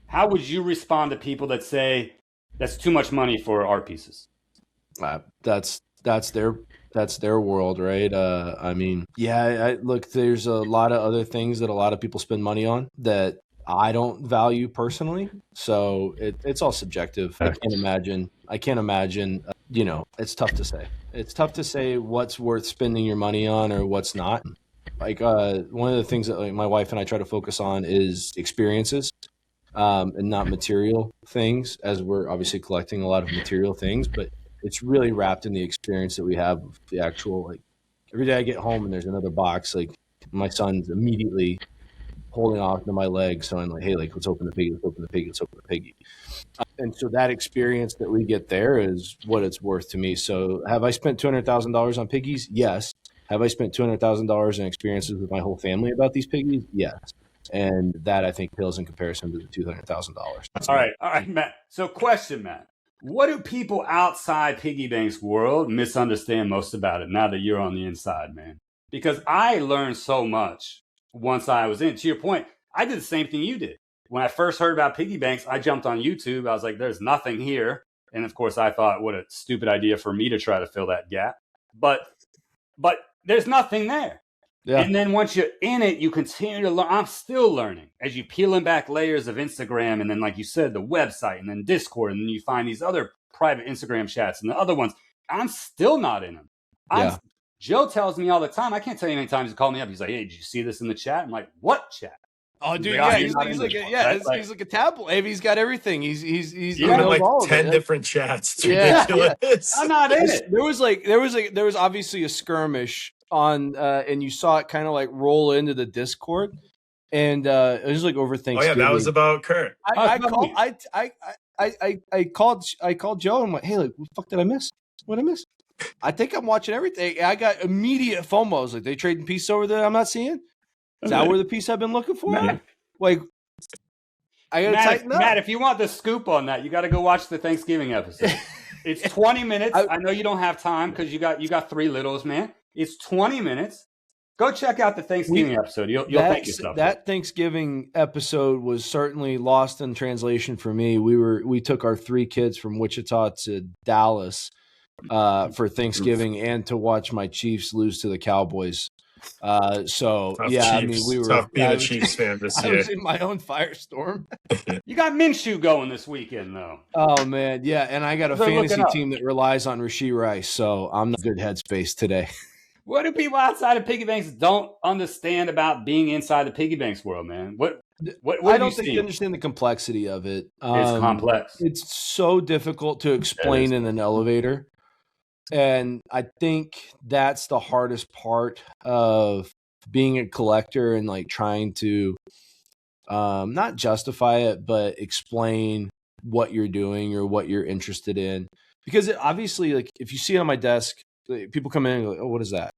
how would you respond to people that say that's too much money for art pieces? That's their world, right? I mean, yeah, look, there's a lot of other things that a lot of people spend money on that I don't value personally. So it's all subjective. I can't imagine, it's tough to say. It's tough to say what's worth spending your money on or what's not. Like, one of the things that my wife and I try to focus on is experiences, and not material things, as we're obviously collecting a lot of material things, but it's really wrapped in the experience that we have of the actual, like, every day I get home and there's another box, like my son's immediately holding off to my leg. So I'm like, hey, like, let's open the piggy, let's open the piggy, let's open the piggy. And so that experience that we get there is what it's worth to me. So have I spent $200,000 on piggies? Yes. Have I spent $200,000 in experiences with my whole family about these piggies? Yes. And that, I think, pales in comparison to the $200,000. All right, Matt. So question, Matt. What do people outside PiggyBanx world misunderstand most about it now that you're on the inside, man? Because I learned so much once I was in. To your point, I did the same thing you did. When I first heard about PiggyBanx, I jumped on YouTube. I was like, there's nothing here. And of course, I thought, what a stupid idea for me to try to fill that gap. But there's nothing there. Yeah. And then once you're in it, you continue to learn. I'm still learning as you peeling back layers of Instagram. And then, like you said, the website and then Discord. And then you find these other private Instagram chats and the other ones. I'm still not in them. Joe tells me all the time. I can't tell you how many times he called me up. He's like, hey, did you see this in the chat? I'm like, what chat? Oh, dude, he's like a tablet. He's got everything. He's like 10 different chats. It's ridiculous. I'm not in it. There was obviously a skirmish on, and you saw it kind of like roll into the Discord, and it was like over Thanksgiving. Oh yeah, that was about Kurt. I called Joe and went, hey, like, what the fuck did I miss? What I miss? I think I'm watching everything. I got immediate FOMO. I was like, they trading piece over there I'm not seeing? Is that where the piece I've been looking for? Like, I gotta tighten up. Matt, if you want the scoop on that, you got to go watch the Thanksgiving episode. It's 20 minutes. I know you don't have time because you got 3 littles, man. It's 20 minutes. Go check out the Thanksgiving episode. You'll thank yourself. That Thanksgiving episode was certainly lost in translation for me. We took our 3 kids from Wichita to Dallas for Thanksgiving and to watch my Chiefs lose to the Cowboys. Chiefs. I mean, we were tough being a Chiefs fan this year. I was in my own firestorm. You got Minshew going this weekend, though. Oh man, yeah, and I got a fantasy team that relies on Rashee Rice, so I'm not in good headspace today. What do people outside of PiggyBanx don't understand about being inside the PiggyBanx world, man? What I don't think you understand the complexity of it. It's complex. It's so difficult to explain in an elevator. And I think that's the hardest part of being a collector and like trying to not justify it, but explain what you're doing or what you're interested in. Because obviously, like, if you see it on my desk, people come in and go, oh, what is that?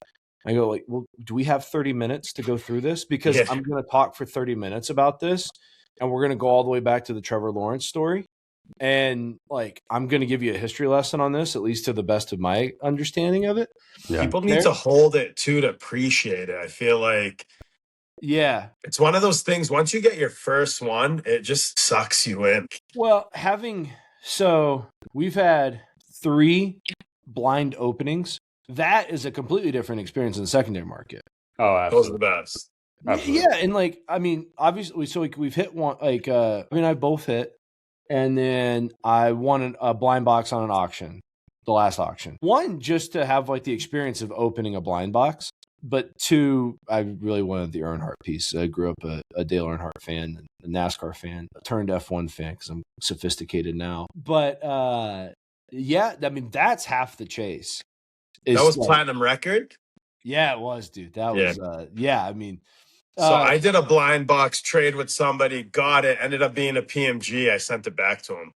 I go, like, well, do we have 30 minutes to go through this? Because I'm going to talk for 30 minutes about this, and we're going to go all the way back to the Trevor Lawrence story. And like, I'm going to give you a history lesson on this, at least to the best of my understanding of it. Yeah. People need to hold it too to appreciate it. I feel like, it's one of those things. Once you get your first one, it just sucks you in. Well, we've had 3 blind openings. That is a completely different experience in the secondary market. Oh, absolutely. Those are the best. Absolutely. Yeah, and like, I mean, obviously, so like we've hit one. Like, I both hit. And then I won a blind box on an auction, the last auction. 1, just to have like the experience of opening a blind box. But 2, I really wanted the Earnhardt piece. I grew up a Dale Earnhardt fan, a NASCAR fan, a turned F1 fan because I'm sophisticated now. But I mean, that's half the chase. That was platinum record? Yeah, it was, dude. That was, I mean. So I did a blind box trade with somebody, got it, ended up being a PMG. I sent it back to him.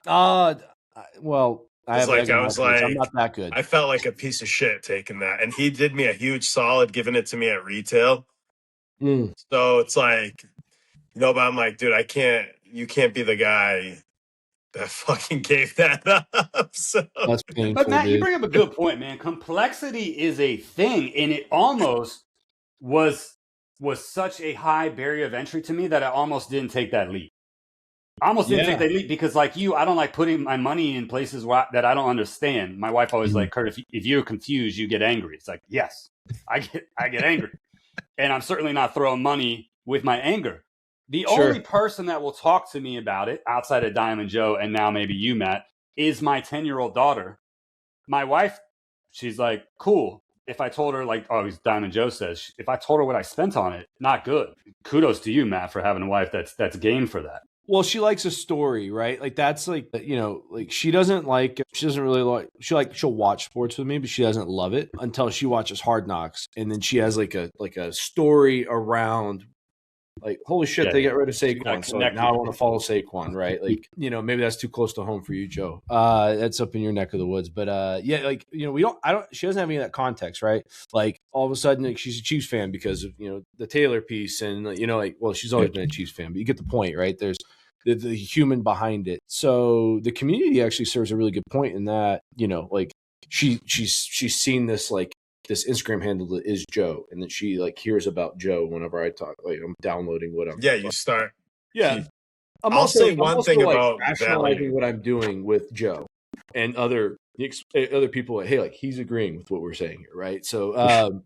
Well, I was like, I'm not that good. I felt like a piece of shit taking that. And he did me a huge solid giving it to me at retail. So it's like, but I'm like, dude, you can't be the guy that fucking gave that up. So. That's painful, but Matt, you bring up a good point, man. Complexity is a thing, and it almost was was such a high barrier of entry to me that I almost didn't take that leap. I almost didn't take that leap because, like you, I don't like putting my money in places that I don't understand. My wife always like, Kurt, if you're confused, you get angry. It's like, yes, I get angry. And I'm certainly not throwing money with my anger. The only person that will talk to me about it outside of Diamond Joe and now maybe you, Matt, is my 10-year-old daughter. My wife, she's like, cool. If I told her, like, oh, Diamond Joe says, if I told her what I spent on it, not good. Kudos to you, Matt, for having a wife that's game for that. Well, she likes a story, right? Like that's like, you know, like she doesn't really like, she'll watch sports with me, but she doesn't love it until she watches Hard Knocks. And then she has like a story around like, holy shit, they get rid of Saquon. So like, now I want to follow Saquon, right? Like, you know, maybe that's too close to home for you, Joe. That's up in your neck of the woods. But yeah, like, you know, she doesn't have any of that context, right? Like all of a sudden, like, she's a Chiefs fan because of, you know, the Taylor piece and, you know, like, well, she's always been a Chiefs fan, but you get the point, right? There's the human behind it. So the community actually serves a really good point in that, you know, like she's seen this, like, this Instagram handle that is Joe, and that she like hears about Joe whenever I talk. Like I'm downloading what I'm. Yeah, you start. Yeah, I'll say one thing about rationalizing what I'm doing with Joe and other people. Hey, like he's agreeing with what we're saying here, right? So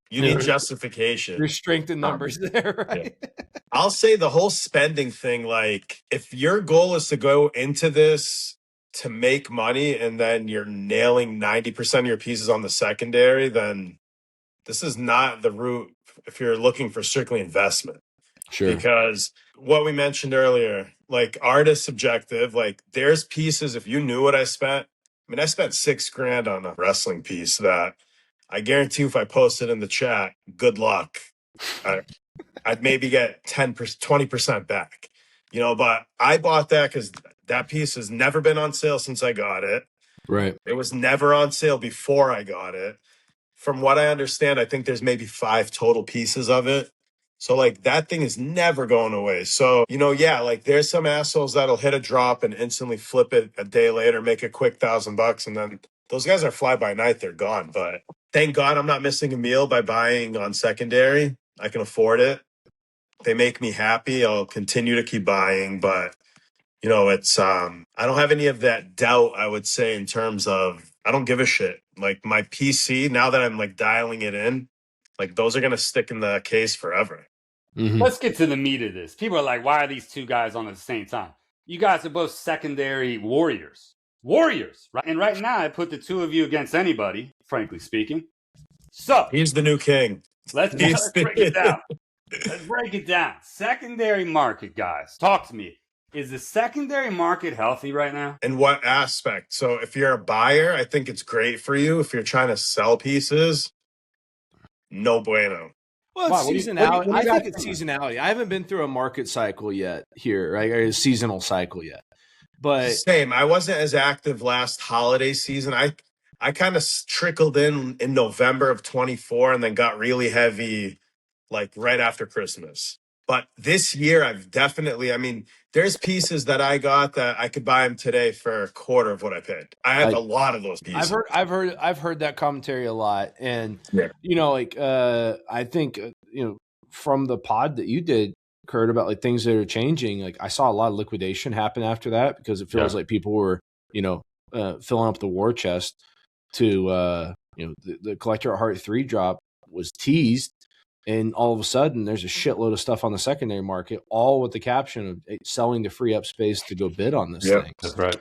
you need justification. There's strength in numbers there, right? Yeah. I'll say the whole spending thing. Like, if your goal is to go into this to make money and then you're nailing 90% of your pieces on the secondary, then this is not the route if you're looking for strictly investment. Sure. Because what we mentioned earlier, like art is subjective. Like there's pieces, if you knew what I spent, I mean, I spent $6,000 on a wrestling piece that I guarantee you if I posted in the chat, good luck. I'd maybe get 10%, 20% back, you know, but I bought that because that piece has never been on sale since I got it. Right. It was never on sale before I got it. From what I understand, I think there's maybe 5 total pieces of it. So like that thing is never going away. So, you know, yeah, like there's some assholes that'll hit a drop and instantly flip it a day later, make a quick $1,000, and then those guys are fly by night, they're gone. But thank God I'm not missing a meal by buying on secondary. I can afford it. They make me happy. I'll continue to keep buying, but you know, it's I don't have any of that doubt, I would say, in terms of I don't give a shit. Like my PC, now that I'm like dialing it in, like those are gonna stick in the case forever. Mm-hmm. Let's get to the meat of this. People are like, why are these two guys on at the same time? You guys are both secondary warriors. Warriors, right? And right now I put the two of you against anybody, frankly speaking. So he's the new king. Let's break it down. Let's break it down. Secondary market, guys. Talk to me. Is the secondary market healthy right now? In what aspect? So if you're a buyer, I think it's great for you. If you're trying to sell pieces, no bueno. Well, it's seasonality. I think it's seasonality. I haven't been through a market cycle yet here, right? Or a seasonal cycle yet. But same. I wasn't as active last holiday season. I kind of trickled in November of 24 and then got really heavy like right after Christmas. But this year I've definitely, I mean, there's pieces that I got that I could buy them today for a quarter of what I paid. I have a lot of those pieces. I've heard that commentary a lot. And, you know, like, I think, you know, from the pod that you did, Kurt, about like things that are changing, like I saw a lot of liquidation happen after that because it feels like people were, you know, filling up the war chest to, you know, the Collector Art Heart 3 drop was teased. And all of a sudden, there's a shitload of stuff on the secondary market, all with the caption of selling to free up space to go bid on this thing. That's right.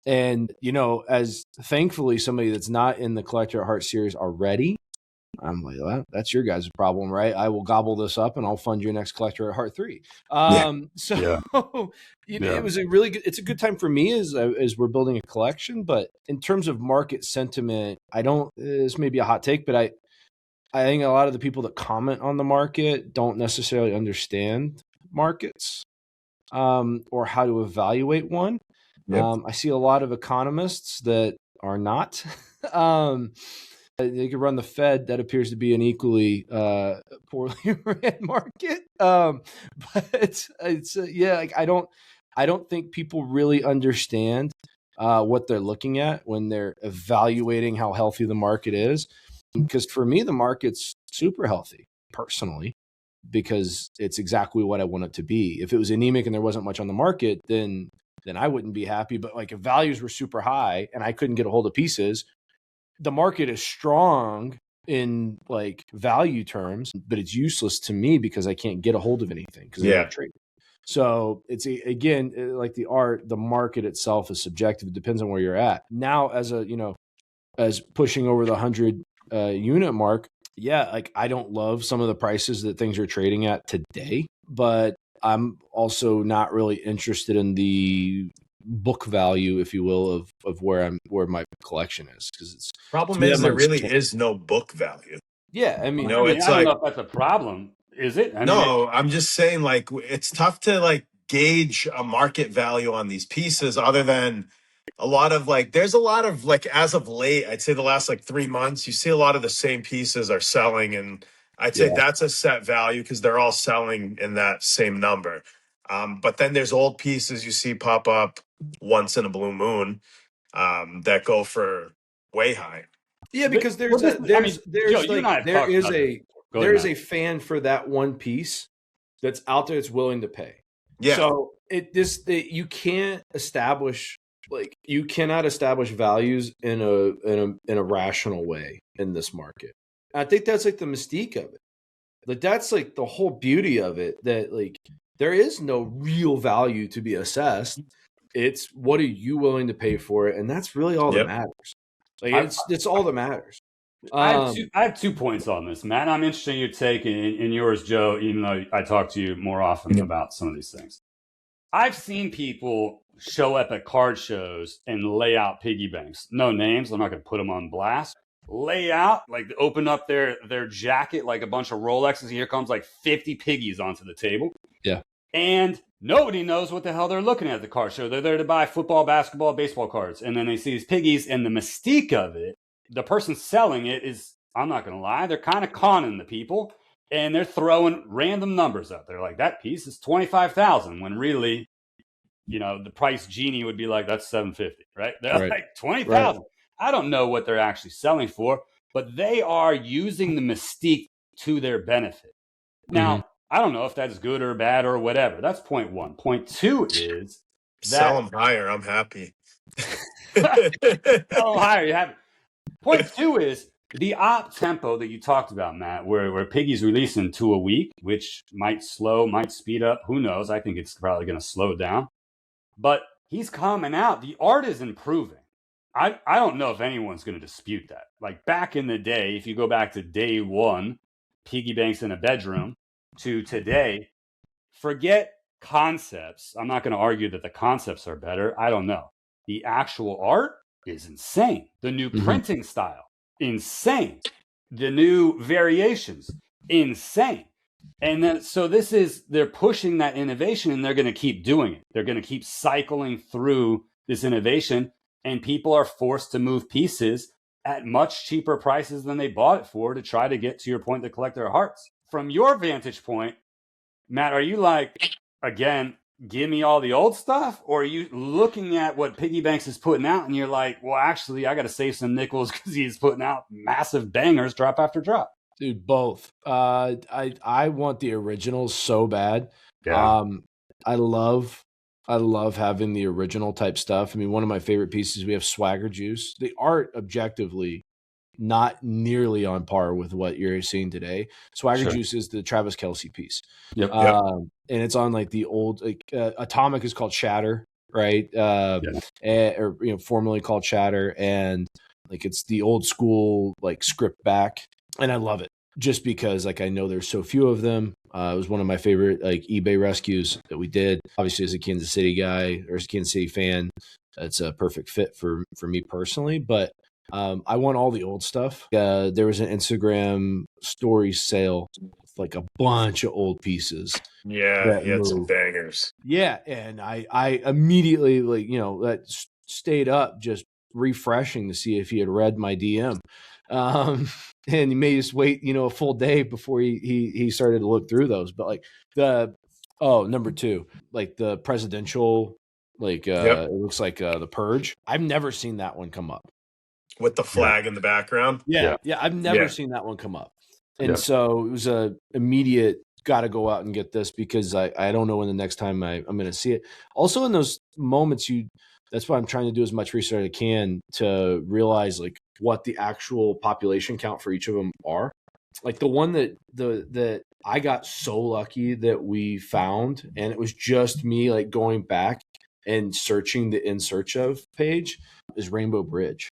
And, you know, as thankfully somebody that's not in the Collector at Heart series already, I'm like, well, that's your guys' problem, right? I will gobble this up and I'll fund your next Collector at Heart 3. You know, it was a really good, it's a good time for me as we're building a collection. But in terms of market sentiment, this may be a hot take, but I think a lot of the people that comment on the market don't necessarily understand markets or how to evaluate one. I see a lot of economists that are not. They could run the Fed. That appears to be an equally poorly ran market. But it's like I don't think people really understand what they're looking at when they're evaluating how healthy the market is. Because for me, the market's super healthy, personally. because it's exactly what I want it to be. If it was anemic and there wasn't much on the market, then I wouldn't be happy. But like if values were super high and I couldn't get a hold of pieces, the market is strong in like value terms, but it's useless to me because I can't get a hold of anything because I'm not trading. So it's again, like the art, the market itself is subjective. It depends on where you're at. Now, as pushing over the 100 unit mark, yeah, like I don't love some of the prices that things are trading at today, but I'm also not really interested in the book value, if you will, of where my collection is, because it's problem is there really is no book value. Yeah, I mean, it's I don't know if that's a problem. Is it? I'm just saying, like, it's tough to like gauge a market value on these pieces other than a lot of like, there's a lot of like, as of late, I'd say the last like 3 months, you see a lot of the same pieces are selling. And I'd say that's a set value because they're all selling in that same number. But then there's old pieces you see pop up once in a blue moon that go for way high. Yeah, because there is a fan for that one piece that's out there that's willing to pay. Yeah. So you cannot establish values in a rational way in this market. And I think that's like the mystique of it. Like that's like the whole beauty of it, that like there is no real value to be assessed. It's what are you willing to pay for it, and that's really all that matters. Like it's all that matters. I have 2 points on this, Matt. I'm interested in your take and yours, Joe, even though I talk to you more often about some of these things. I've seen people show up at card shows and lay out PiggyBanx. No names. I'm not going to put them on blast. Lay out, like open up their jacket like a bunch of Rolexes, and here comes like 50 piggies onto the table. Yeah. And nobody knows what the hell they're looking at the card show. They're there to buy football, basketball, baseball cards. And then they see these piggies, and the mystique of it, the person selling it is, I'm not going to lie, they're kind of conning the people, and they're throwing random numbers out there. Like, that piece is $25,000, when really, the price genie would be like, that's $750, right? They're like $20,000. Right. I don't know what they're actually selling for, but they are using the mystique to their benefit. Now, I don't know if that's good or bad or whatever. That's point one. Point two is sell them higher. I'm happy. Sell them higher. You're happy. Point two is the op tempo that you talked about, Matt, where Piggy's releasing 2 a week, which might slow, might speed up. Who knows? I think it's probably going to slow down. But he's coming out. The art is improving. I don't know if anyone's going to dispute that. Like back in the day, if you go back to day one, PiggyBanx in a bedroom, to today, forget concepts. I'm not going to argue that the concepts are better. I don't know. The actual art is insane. The new printing style, insane. The new variations, insane. And then, so they're pushing that innovation, and they're going to keep doing it. They're going to keep cycling through this innovation, and people are forced to move pieces at much cheaper prices than they bought it for to try to get, to your point, to collect their hearts. From your vantage point, Matt, are you like, again, give me all the old stuff? Or are you looking at what PiggyBanx is putting out and you're like, well, actually, I got to save some nickels because he's putting out massive bangers drop after drop? Dude, both. I want the originals so bad. Yeah. I love having the original type stuff. I mean, one of my favorite pieces, we have Swagger Juice. The art, objectively, not nearly on par with what you're seeing today. Swagger Juice is the Travis Kelce piece. Yep. And it's on like the old, Atomic is called Shatter, right? Or formerly called Shatter, and like it's the old school like script back, and I love it just because like I know there's so few of them. It was one of my favorite like eBay rescues that we did. Obviously, as a Kansas City guy or as a Kansas City fan, it's a perfect fit for me personally. But I want all the old stuff. There was an Instagram story sale with like a bunch of old pieces. Yeah, he had some bangers. Yeah, and I immediately that stayed up just refreshing to see if he had read my DM. And he made us wait, a full day before he started to look through those. But like number two, like the presidential, like it looks like the Purge. I've never seen that one come up with the flag in the background. Yeah. I've never seen that one come up, and so it was a immediate got to go out and get this because I don't know when the next time I'm going to see it. Also in those moments, that's why I'm trying to do as much research as I can to realize like what the actual population count for each of them are. Like the one that I got so lucky that we found, and it was just me like going back and searching the In Search Of page, is Rainbow Bridge.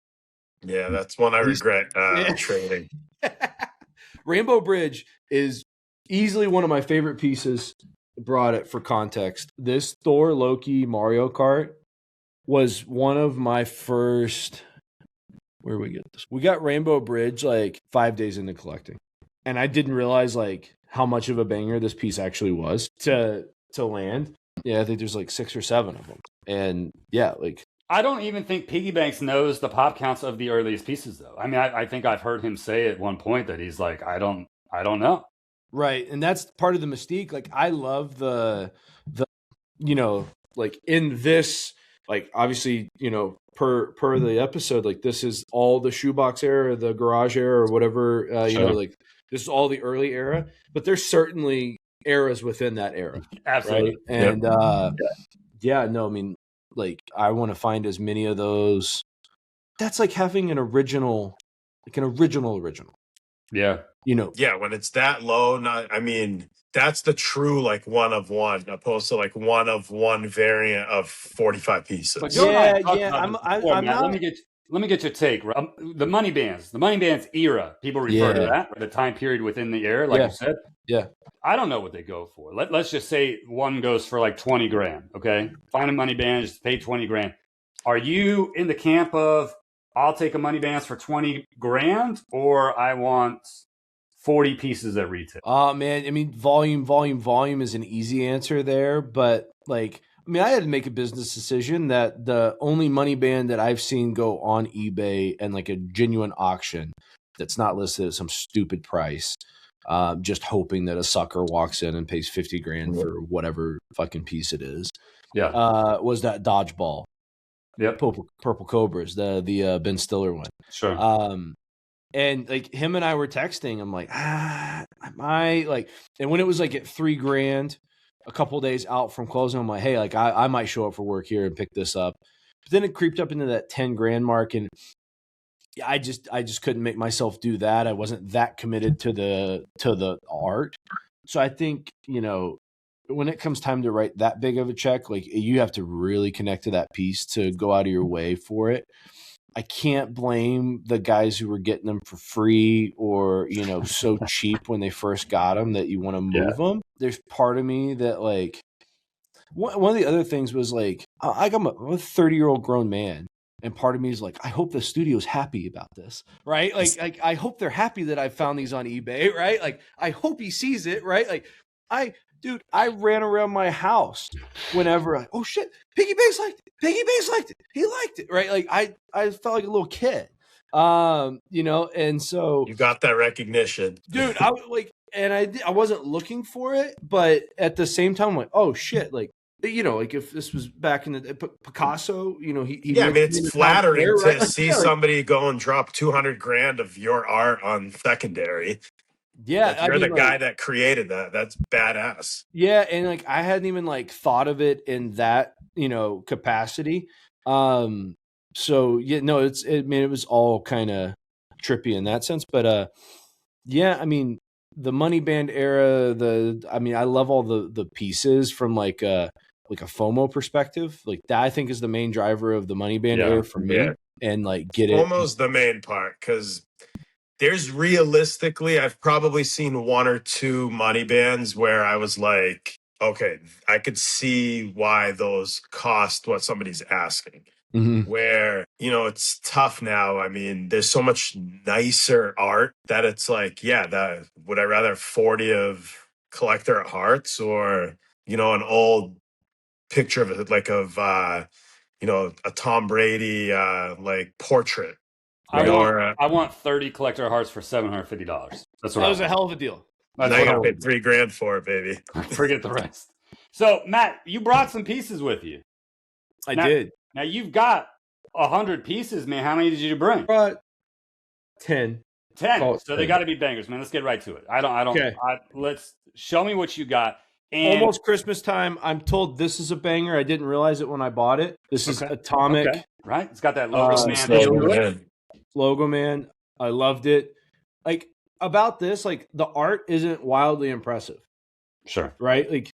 Yeah, that's one I regret trading. Rainbow Bridge is easily one of my favorite pieces. Brought it for context. This Thor, Loki, Mario Kart was one of my first. Where we get this? We got Rainbow Bridge like 5 days into collecting, and I didn't realize like how much of a banger this piece actually was to land. Yeah, I think there's like 6 or 7 of them, and yeah, like I don't even think PiggyBanx knows the pop counts of the earliest pieces, though. I mean, I think I've heard him say at one point that he's like, I don't know. Right, and that's part of the mystique. Like, I love the like in this, like obviously, per the episode, like this is all the shoebox era, the garage era, or whatever. Sure. Like this is all the early era, but there's certainly eras within that era. Absolutely, right? And I mean, like I want to find as many of those. That's like having an original. Yeah. Yeah, when it's that low, that's the true like one of one, opposed to like one of one variant of 45 pieces. But I'm not. Let me get your take. The money bands era. People refer to that, or the time period within the era, like you said. Yeah. I don't know what they go for. Let's just say one goes for like 20 grand. Okay, find a money band, just pay 20 grand. Are you in the camp of I'll take a money bands for 20 grand, or I want 40 pieces at retail? Man, I mean, volume is an easy answer there, but like, I mean, I had to make a business decision that the only money band that I've seen go on eBay and like a genuine auction that's not listed at some stupid price, just hoping that a sucker walks in and pays 50 grand for whatever fucking piece it is. Yeah. Was that dodgeball? Yep. Purple Cobras, the Ben Stiller one. Sure. And like him and I were texting. I'm like, am I like? And when it was like at $3 grand, a couple days out from closing, I'm like, hey, like I might show up for work here and pick this up. But then it creeped up into that 10 grand mark, and I just couldn't make myself do that. I wasn't that committed to the art. So I think when it comes time to write that big of a check, like you have to really connect to that piece to go out of your way for it. I can't blame the guys who were getting them for free or, so cheap when they first got them that you want to move them. There's part of me that like, one of the other things was like, I'm a 30-year-old grown man. And part of me is like, I hope the studio's happy about this, right? Like I hope they're happy that I found these on eBay, right? Like, I hope he sees it, right? Like, I ran around my house whenever, like, oh shit, PiggyBanx liked it. He liked it, right? Like, I felt like a little kid, and so you got that recognition, dude. I was like, and I wasn't looking for it, but at the same time, I'm like, oh shit, like. Like if this was back in the Picasso, I mean, it's flattering to see somebody go and drop 200 grand of your art on secondary. Yeah, like you're the guy that created that. That's badass. Yeah, and like I hadn't even like thought of it in that capacity. So yeah, no, it was all kind of trippy in that sense, but yeah, I mean the money band era. I love all the pieces from like a FOMO perspective. Like that, I think is the main driver of the money band era for me. And like FOMO's the main part because. There's realistically, I've probably seen 1 or 2 money bands where I was like, okay, I could see why those cost what somebody's asking. Mm-hmm. Where, it's tough now. I mean, there's so much nicer art that it's like, would I rather have 40 of Collector at Hearts or, an old picture of it, like a Tom Brady, like portrait. I want 30 Collector Hearts for $750. That's what that was a hell of a deal. Now you got to pay $3 grand for it, baby. Forget the rest. So, Matt, you brought some pieces with you. I did. Now you've got 100 pieces, man. How many did you bring? I brought 10. 10. So they got to be bangers, man. Let's get right to it. Okay. Let's show me what you got. And almost Christmas time. I'm told this is a banger. I didn't realize it when I bought it. This is Atomic. Okay. Right. It's got that logo man. Logo man. I loved it. Like about this, like the art isn't wildly impressive. Sure. Right. Like,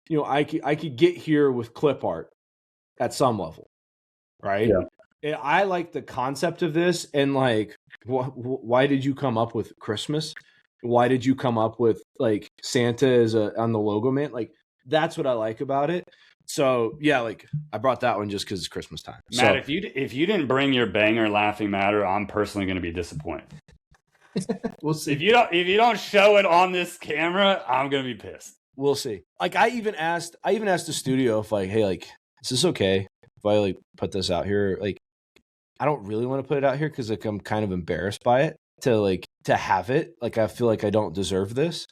you know, I could get here with clip art at some level. Right. Yeah. And I like the concept of this. And like, why did you come up with Christmas? Why did you come up with like Santa as on the logo man? Like that's what I like about it. So yeah, like I brought that one just because it's Christmas time. Matt, so, if you didn't bring your banger Laughing Matter, I'm personally going to be disappointed. We'll see. If you don't show it on this camera, I'm going to be pissed. We'll see. Like I even asked the studio if like, hey, like, is this okay if I like put this out here? Like, I don't really want to put it out here because like I'm kind of embarrassed by it to have it. Like I feel like I don't deserve this,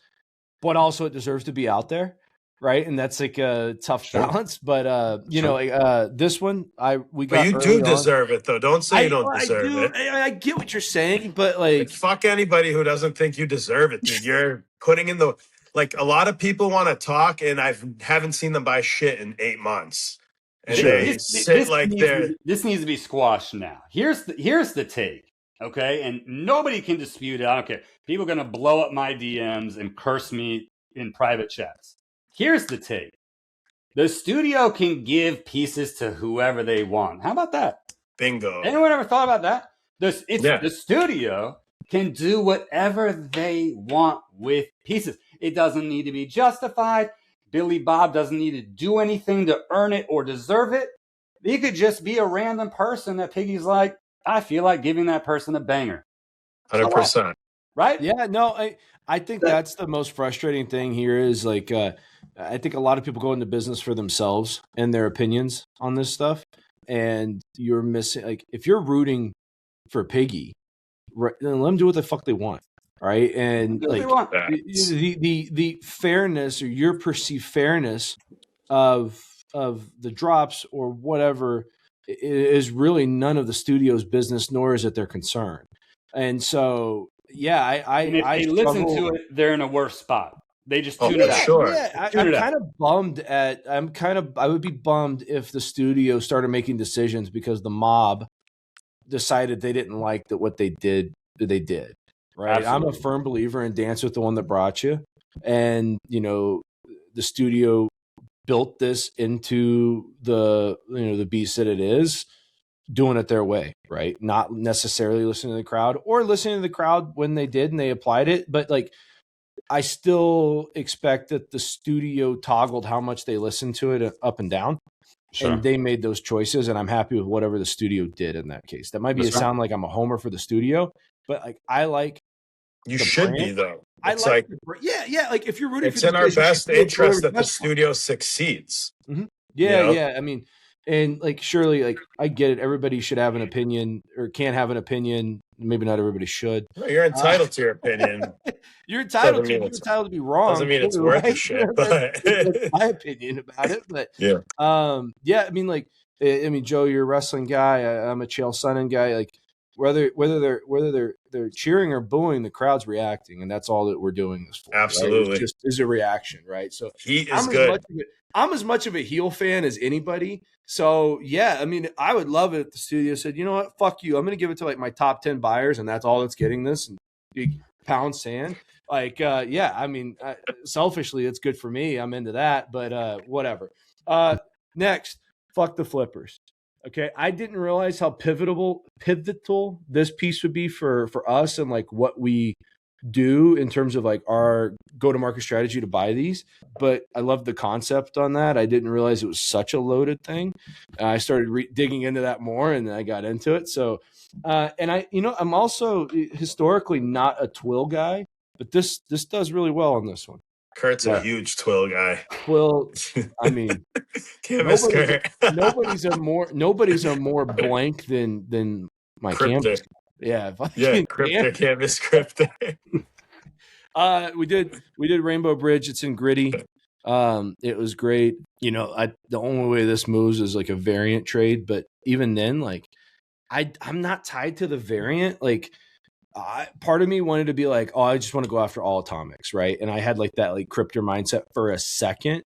but also it deserves to be out there. Right. And that's like a tough balance. But you know, this one we got. But you do deserve it though. Don't say you don't deserve it. I get what you're saying, but like fuck anybody who doesn't think you deserve it, dude. You're putting in the like a lot of people want to talk and I haven't seen them buy shit in 8 months. And this needs to be squashed now. Here's the take. Okay. And nobody can dispute it. I don't care. People are gonna blow up my DMs and curse me in private chats. Here's the take. The studio can give pieces to whoever they want. How about that? Bingo. Anyone ever thought about that? The studio can do whatever they want with pieces. It doesn't need to be justified. Billy Bob doesn't need to do anything to earn it or deserve it. He could just be a random person that Piggy's like, I feel like giving that person a banger. 100%. Right? Yeah, no, I think that's the most frustrating thing here is like, I think a lot of people go into business for themselves and their opinions on this stuff. And you're missing, like, if you're rooting for Piggy, right, then let them do what the fuck they want. Right. And like the fairness or your perceived fairness of the drops or whatever is really none of the studio's business, nor is it their concern. And so, yeah, if they listen to it, they're in a worse spot. They just tune it out. Sure. Yeah, I'm kind of bummed I would be bummed if the studio started making decisions because the mob decided they didn't like what they did. Right. Absolutely. I'm a firm believer in dance with the one that brought you. And, you know, the studio built this into the beast that it is, doing it their way, right? Not necessarily listening to the crowd or listening to the crowd when they did and they applied it. But like, I still expect that the studio toggled how much they listened to it up and down. Sure. And they made those choices. And I'm happy with whatever the studio did in that case. That might be sound like I'm a homer for the studio, but like, I like, you should be though. It's like like if you're rooting, it's in our best interest that the studio succeeds. Mm-hmm. Yeah. I mean, and like surely, like I get it. Everybody should have an opinion or can have an opinion. Maybe not everybody should. No, you're entitled to your opinion. You're entitled to be wrong. Doesn't mean it's worth a shit. But that's my opinion about it. But yeah. I mean, like, Joe, you're a wrestling guy. I'm a Chael Sonnen guy. Like, whether they're cheering or booing, the crowd's reacting, and that's all that we're doing this for. Absolutely, right? It just is a reaction, right? So he is good. I'm as much of a heel fan as anybody. So yeah, I mean, I would love it if the studio said, you know what, fuck you. I'm going to give it to like my top 10 buyers, and that's all that's getting this. And big pound sand. Like, yeah, I mean, selfishly, it's good for me. I'm into that, but whatever. Next, fuck the flippers. Okay, I didn't realize how pivotal this piece would be for us and like what we do in terms of like our go-to-market strategy to buy these. But I love the concept on that. I didn't realize it was such a loaded thing. I started digging into that more, and then I got into it. So, and I'm also historically not a twill guy, but this does really well on this one. Kurt's a huge twill guy. Twill, I mean, nobody's a more blank than my canvas. Yeah, cryptic canvas cryptic. We did Rainbow Bridge. It's in gritty. It was great. You know, the only way this moves is like a variant trade, but even then, like I'm not tied to the variant. Like part of me wanted to be like, oh, I just want to go after all atomics, right? And I had like that like cryptor mindset for a second,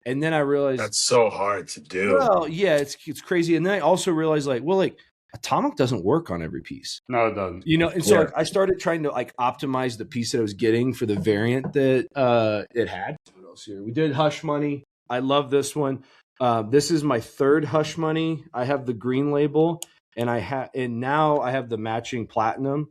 and then I realized that's so hard to do. Well, yeah, it's crazy, and then I also realized like, well, like atomic doesn't work on every piece. No, it doesn't. You know, and so like, I started trying to like optimize the piece that I was getting for the variant that it had. What else here? We did Hush Money. I love this one. This is my third Hush Money. I have the green label, and now I have the matching platinum.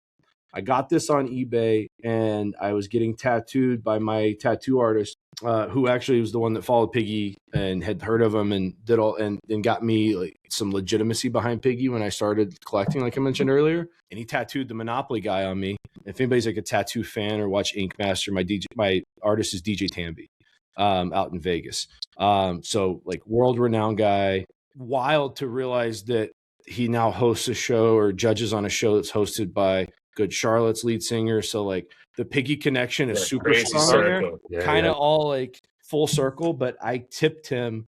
I got this on eBay, and I was getting tattooed by my tattoo artist, who actually was the one that followed Piggy and had heard of him and did all and got me like some legitimacy behind Piggy when I started collecting, like I mentioned earlier. And he tattooed the Monopoly guy on me. If anybody's like a tattoo fan or watch Ink Master, my artist is DJ Tamby, out in Vegas. So like world renowned guy. Wild to realize that he now hosts a show or judges on a show that's hosted by Good Charlotte's lead singer. So like the Piggy connection is super strong there. Kind of all like full circle, but I tipped him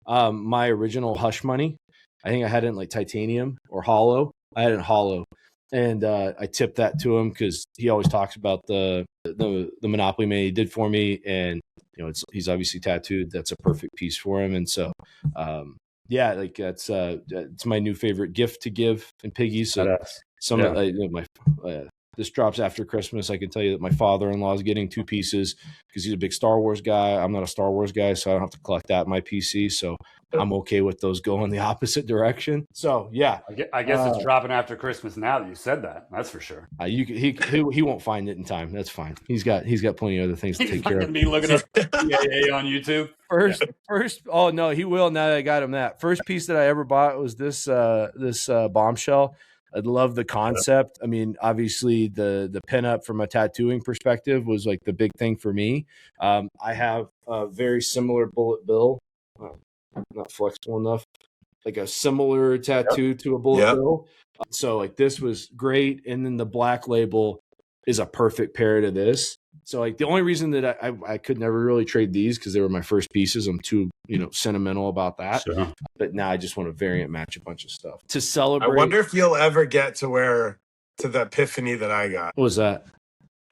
my original Hush Money. I think I had it in like titanium or hollow. I had it in hollow. And I tipped that to him because he always talks about the Monopoly man he did for me. And you know, he's obviously tattooed. That's a perfect piece for him. And so yeah, like that's it's my new favorite gift to give in Piggy. So this drops after Christmas. I can tell you that my father-in-law is getting 2 pieces because he's a big Star Wars guy. I'm not a Star Wars guy, so I don't have to collect that in my PC. So I'm okay with those going the opposite direction. So yeah, I guess it's dropping after Christmas now that you said that. That's for sure. He won't find it in time. That's fine. He's got plenty of other things to take care of. Be looking at PAA on YouTube. First. Oh no, he will. Now that I got him that first piece that I ever bought was this bombshell. I love the concept. I mean, obviously the pinup from a tattooing perspective was like the big thing for me. I have a very similar bullet bill, not flexible enough, like a similar tattoo to a bullet bill. So like this was great. And then the black label is a perfect pair to this. So like the only reason that I could never really trade these because they were my first pieces. I'm too, sentimental about that. Sure. But now I just want to variant match a bunch of stuff to celebrate. I wonder if you'll ever get to the epiphany that I got. What was that?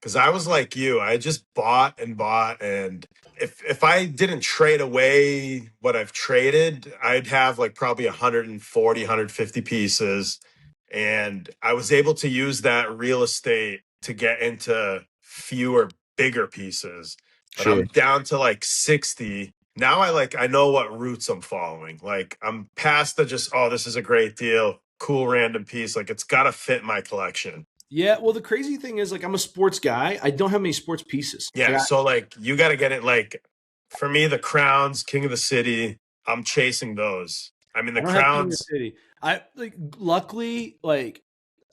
Because I was like you. I just bought. And if I didn't trade away what I've traded, I'd have like probably 140, 150 pieces. And I was able to use that real estate to get into fewer, bigger pieces. But I'm down to like 60. Now I know what routes I'm following. Like I'm past the just, this is a great deal, cool random piece. Like it's got to fit my collection. Yeah, well, the crazy thing is, like, I'm a sports guy. I don't have many sports pieces. Yeah, so, like, you got to get it, like, for me, the Crowns, King of the City, I'm chasing those. I mean, the Crowns. City. Luckily, like,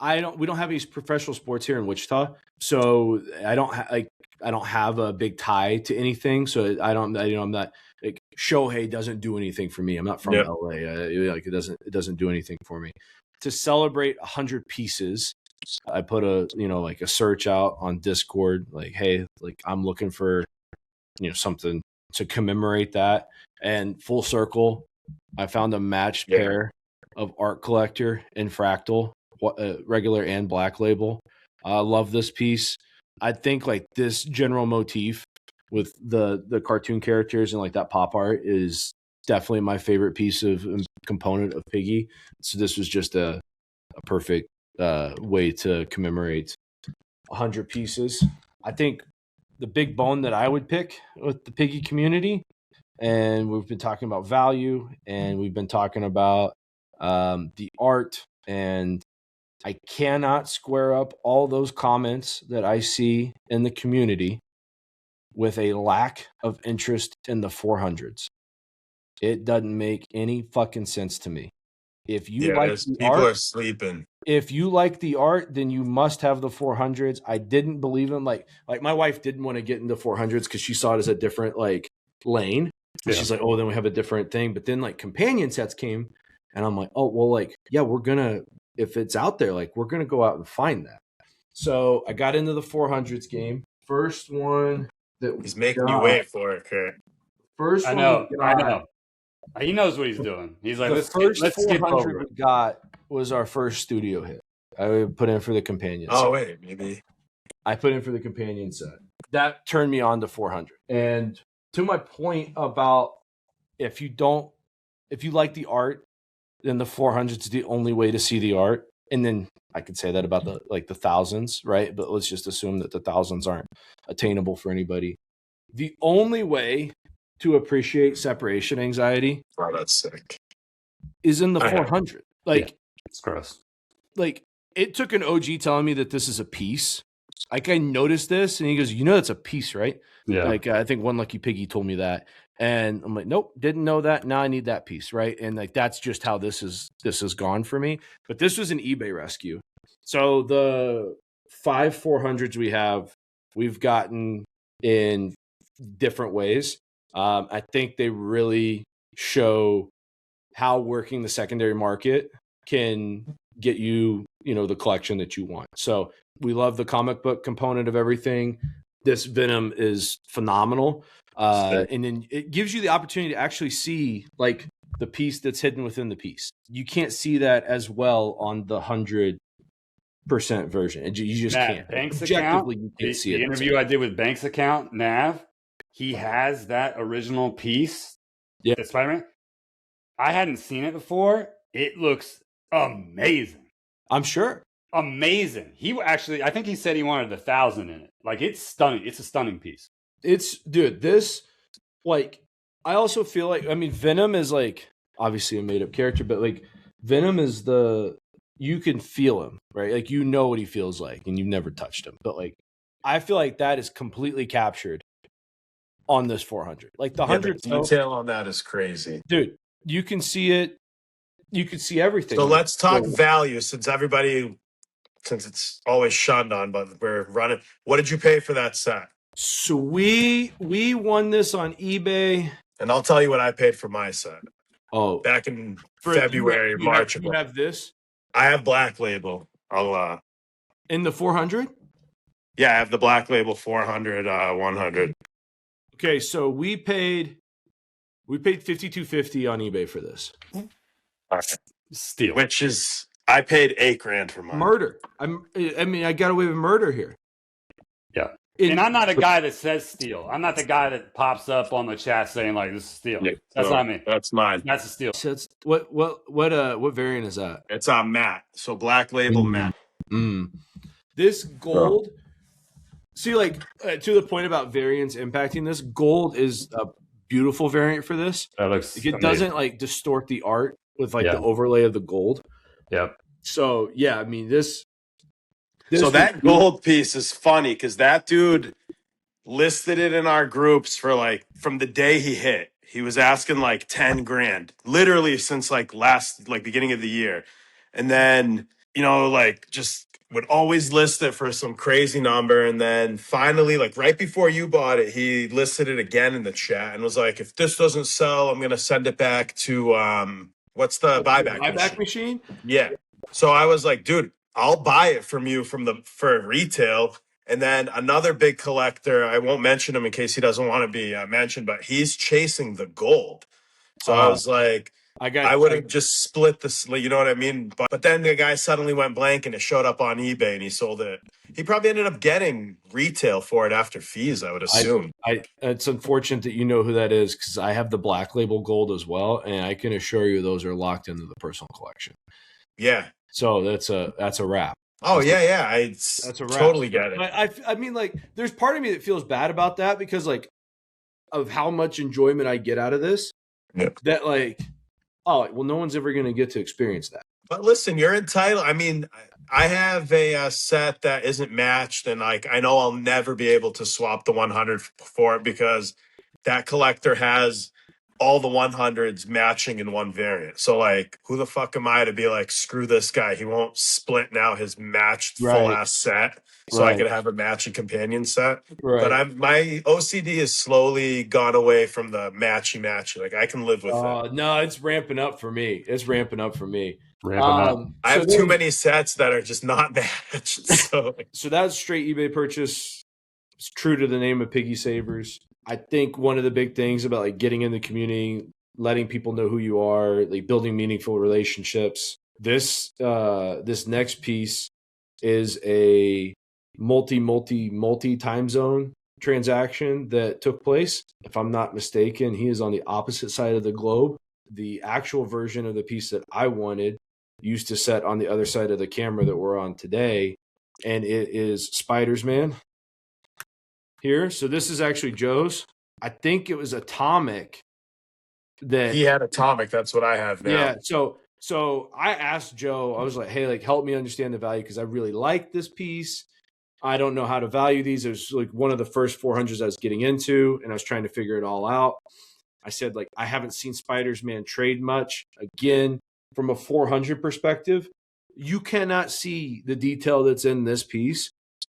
we don't have any professional sports here in Wichita, so I don't have a big tie to anything. So I'm not like Shohei doesn't do anything for me. I'm not from LA. Like, it doesn't do anything for me. To celebrate 100 pieces, I put a search out on Discord, like, hey, like I'm looking for, something to commemorate that. And full circle, I found a matched pair of Art Collector and Fractal, regular and black label. I love this piece. I think like this general motif with the cartoon characters and like that pop art is definitely my favorite piece of component of Piggy. So this was just a perfect way to commemorate 100 pieces. I think the big bone that I would pick with the Piggy community, and we've been talking about value, and we've been talking about the art, and I cannot square up all those comments that I see in the community with a lack of interest in the 400s. It doesn't make any fucking sense to me. If you people are sleeping. If you like the art, then you must have the 400s. I didn't believe them. Like my wife didn't want to get into 400s because she saw it as a different like lane. And she's like, oh, then we have a different thing. But then like companion sets came, and I'm like, oh, well, like, yeah, if it's out there, like, we're gonna go out and find that. So I got into the 400s game. First one that he's making you wait for it, Kurt. First one, I know. He knows what he's doing. He's like, let's skip over. We got was our first studio hit. I put in for the companion set. Oh, wait, maybe. I put in for the companion set. That turned me on to 400. And to my point about if you like the art, then the 400 is the only way to see the art. And then I could say that about the thousands, right? But let's just assume that the thousands aren't attainable for anybody. The only way to appreciate separation anxiety, oh, that's sick, is in the 400. It's gross. Like it took an OG telling me that this is a piece. Like I noticed this, and he goes, that's a piece, right? Yeah. Like I think One Lucky Piggy told me that, and I'm like, nope, didn't know that. Now I need that piece, right? And like that's just how this is gone for me. But this was an eBay rescue. So the 5 400s we've gotten in different ways. I think they really show how working the secondary market can get you, the collection that you want. So we love the comic book component of everything. This Venom is phenomenal. And then it gives you the opportunity to actually see like the piece that's hidden within the piece. You can't see that as well on the 100% version. You just can't. Banks Objectively, account, you can't see it. The interview I did with Banks account, Nav, he has that original piece. Yeah. The Spider-Man. I hadn't seen it before. It looks amazing. I'm sure. Amazing. I think he said he wanted 1,000 in it. Like it's stunning. It's a stunning piece. This, like, I also feel like, Venom is like obviously a made up character, but like Venom is you can feel him, right? Like, what he feels like and you've never touched him. But like, I feel like that is completely captured on this 400. Like the 100 detail on that is crazy. Dude, you can see it. You can see everything. So let's talk value since it's always shunned on, but we're running. What did you pay for that set? So we won this on eBay. And I'll tell you what I paid for my set. Oh, back in February, March. You have this? I have Black Label. I'll in the 400? Yeah, I have the Black Label 400, 100. Okay, so we paid $52.50 on eBay for this. Okay. Steal. Which is I paid $8,000 for mine. Murder. I got away with murder here. Yeah. And I'm not a guy that says steal. I'm not the guy that pops up on the chat saying like this is steal. Yeah, that's not me. That's mine. That's a steal. So it's, what variant is that? It's matte. So Black Label matte. This gold. See, like to the point about variants impacting this, gold is a beautiful variant for this. That looks it doesn't like distort the art with like the overlay of the gold. Yep. So yeah, this so that gold piece is funny because that dude listed it in our groups for like from the day he hit. He was asking like $10,000, literally since like beginning of the year, and then just would always list it for some crazy number, and then finally, like right before you bought it, he listed it again in the chat and was like, "If this doesn't sell, I'm gonna send it back to what's the buyback machine?" Yeah. So I was like, dude, I'll buy it from you for retail. And then another big collector, I won't mention him in case he doesn't want to be mentioned, but he's chasing the gold. So I was like, I would have just split this, you know what I mean? But then the guy suddenly went blank and it showed up on eBay and he sold it. He probably ended up getting retail for it after fees, I would assume. It's unfortunate that you know who that is because I have the Black Label gold as well. And I can assure you those are locked into the personal collection. Yeah. So that's a wrap. Oh, yeah. That's a wrap. Totally get it. I mean, like, there's part of me that feels bad about that because, like, of how much enjoyment I get out of this. Yeah. That, like, oh, well, no one's ever going to get to experience that. But listen, you're entitled. I mean, I have a set that isn't matched, and like I know I'll never be able to swap the 100 for it because that collector has all the 100s matching in one variant. So like, who the fuck am I to be like, screw this guy? He won't split now his matched full ass set, so I could have a matching companion set. Right. But my OCD has slowly gone away from the matchy. Like I can live with it. No, it's ramping up for me. I have too many sets that are just not matched. So that's straight eBay purchase. It's true to the name of Piggy Savers. I think one of the big things about like getting in the community, letting people know who you are, like building meaningful relationships. This next piece is a multi time zone transaction that took place. If I'm not mistaken, he is on the opposite side of the globe. The actual version of the piece that I wanted used to set on the other side of the camera that we're on today, and it is Spider-Man here. So this is actually Joe's. I think it was Atomic that He had Atomic. That's what I have now. Yeah. So I asked Joe, I was like, hey, like, help me understand the value because I really like this piece. I don't know how to value these. It was like one of the first 400s I was getting into, and I was trying to figure it all out. I said, like, I haven't seen Spider-Man trade much. Again, from a 400 perspective, you cannot see the detail that's in this piece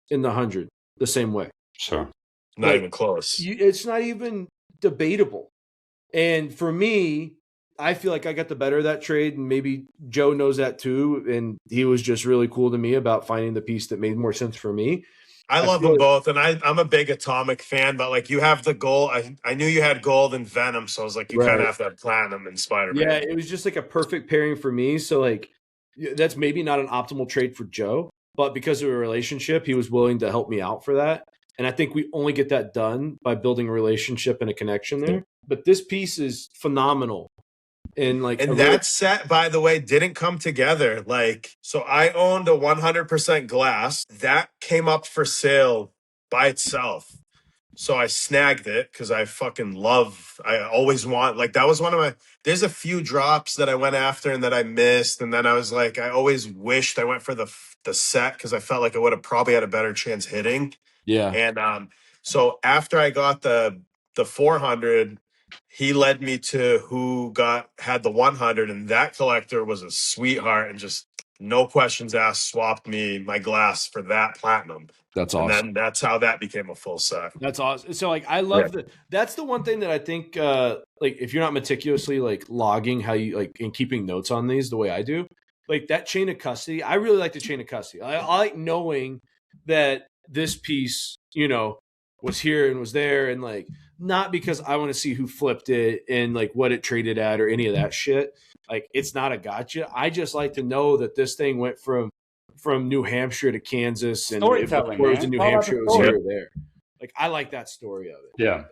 in the 100 the same way. Sure. Not even close. It's not even debatable. And for me, I feel like I got the better of that trade, and maybe Joe knows that too. And he was just really cool to me about finding the piece that made more sense for me. I love them both, and I'm a big Atomic fan, but like you have the gold. I knew you had gold and Venom, so I was like, you kind of have to have Platinum and Spider-Man. Yeah, it was just like a perfect pairing for me. So like, that's maybe not an optimal trade for Joe, but because of a relationship, he was willing to help me out for that. And I think we only get that done by building a relationship and a connection there. But this piece is phenomenal. And that set, by the way, didn't come together. Like, so I owned a 100% glass that came up for sale by itself. So I snagged it because I always want, like, that was one of my, there's a few drops that I went after and that I missed. And then I was like, I always wished I went for the set because I felt like I would have probably had a better chance hitting. Yeah. And so after I got the 400, he led me to who had the 100, and that collector was a sweetheart and just no questions asked swapped me my glass for that Platinum. That's awesome. And then that's how that became a full set. That's awesome. So like, I love that's the one thing that I think, like, if you're not meticulously like logging how you like and keeping notes on these the way I do, like that chain of custody, I really like the chain of custody. I like knowing that this piece, was here and was there, and like, not because I want to see who flipped it and like what it traded at or any of that shit. Like, it's not a gotcha. I just like to know that this thing went from New Hampshire to Kansas, and if it was in New Hampshire, it was here or there. Like, I like that story of it. Yeah.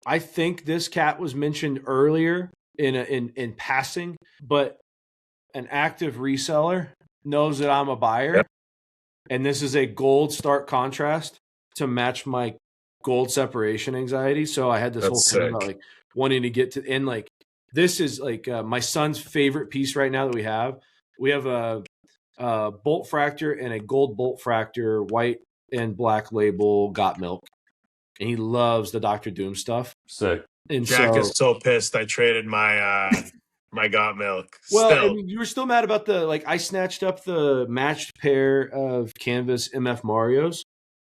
I think this cat was mentioned earlier in passing, but an active reseller knows that I'm a buyer. Yep. And this is a gold stark contrast to match my gold separation anxiety. So I had this whole thing about like wanting to get to, and like, this is like my son's favorite piece right now that we have. We have a bolt fractor and a gold bolt fractor, white and black label, got milk. And he loves the Dr. Doom stuff. Sick. And Jack is so pissed I traded my my got milk. Well, I mean, you were still mad about I snatched up the matched pair of canvas MF Marios.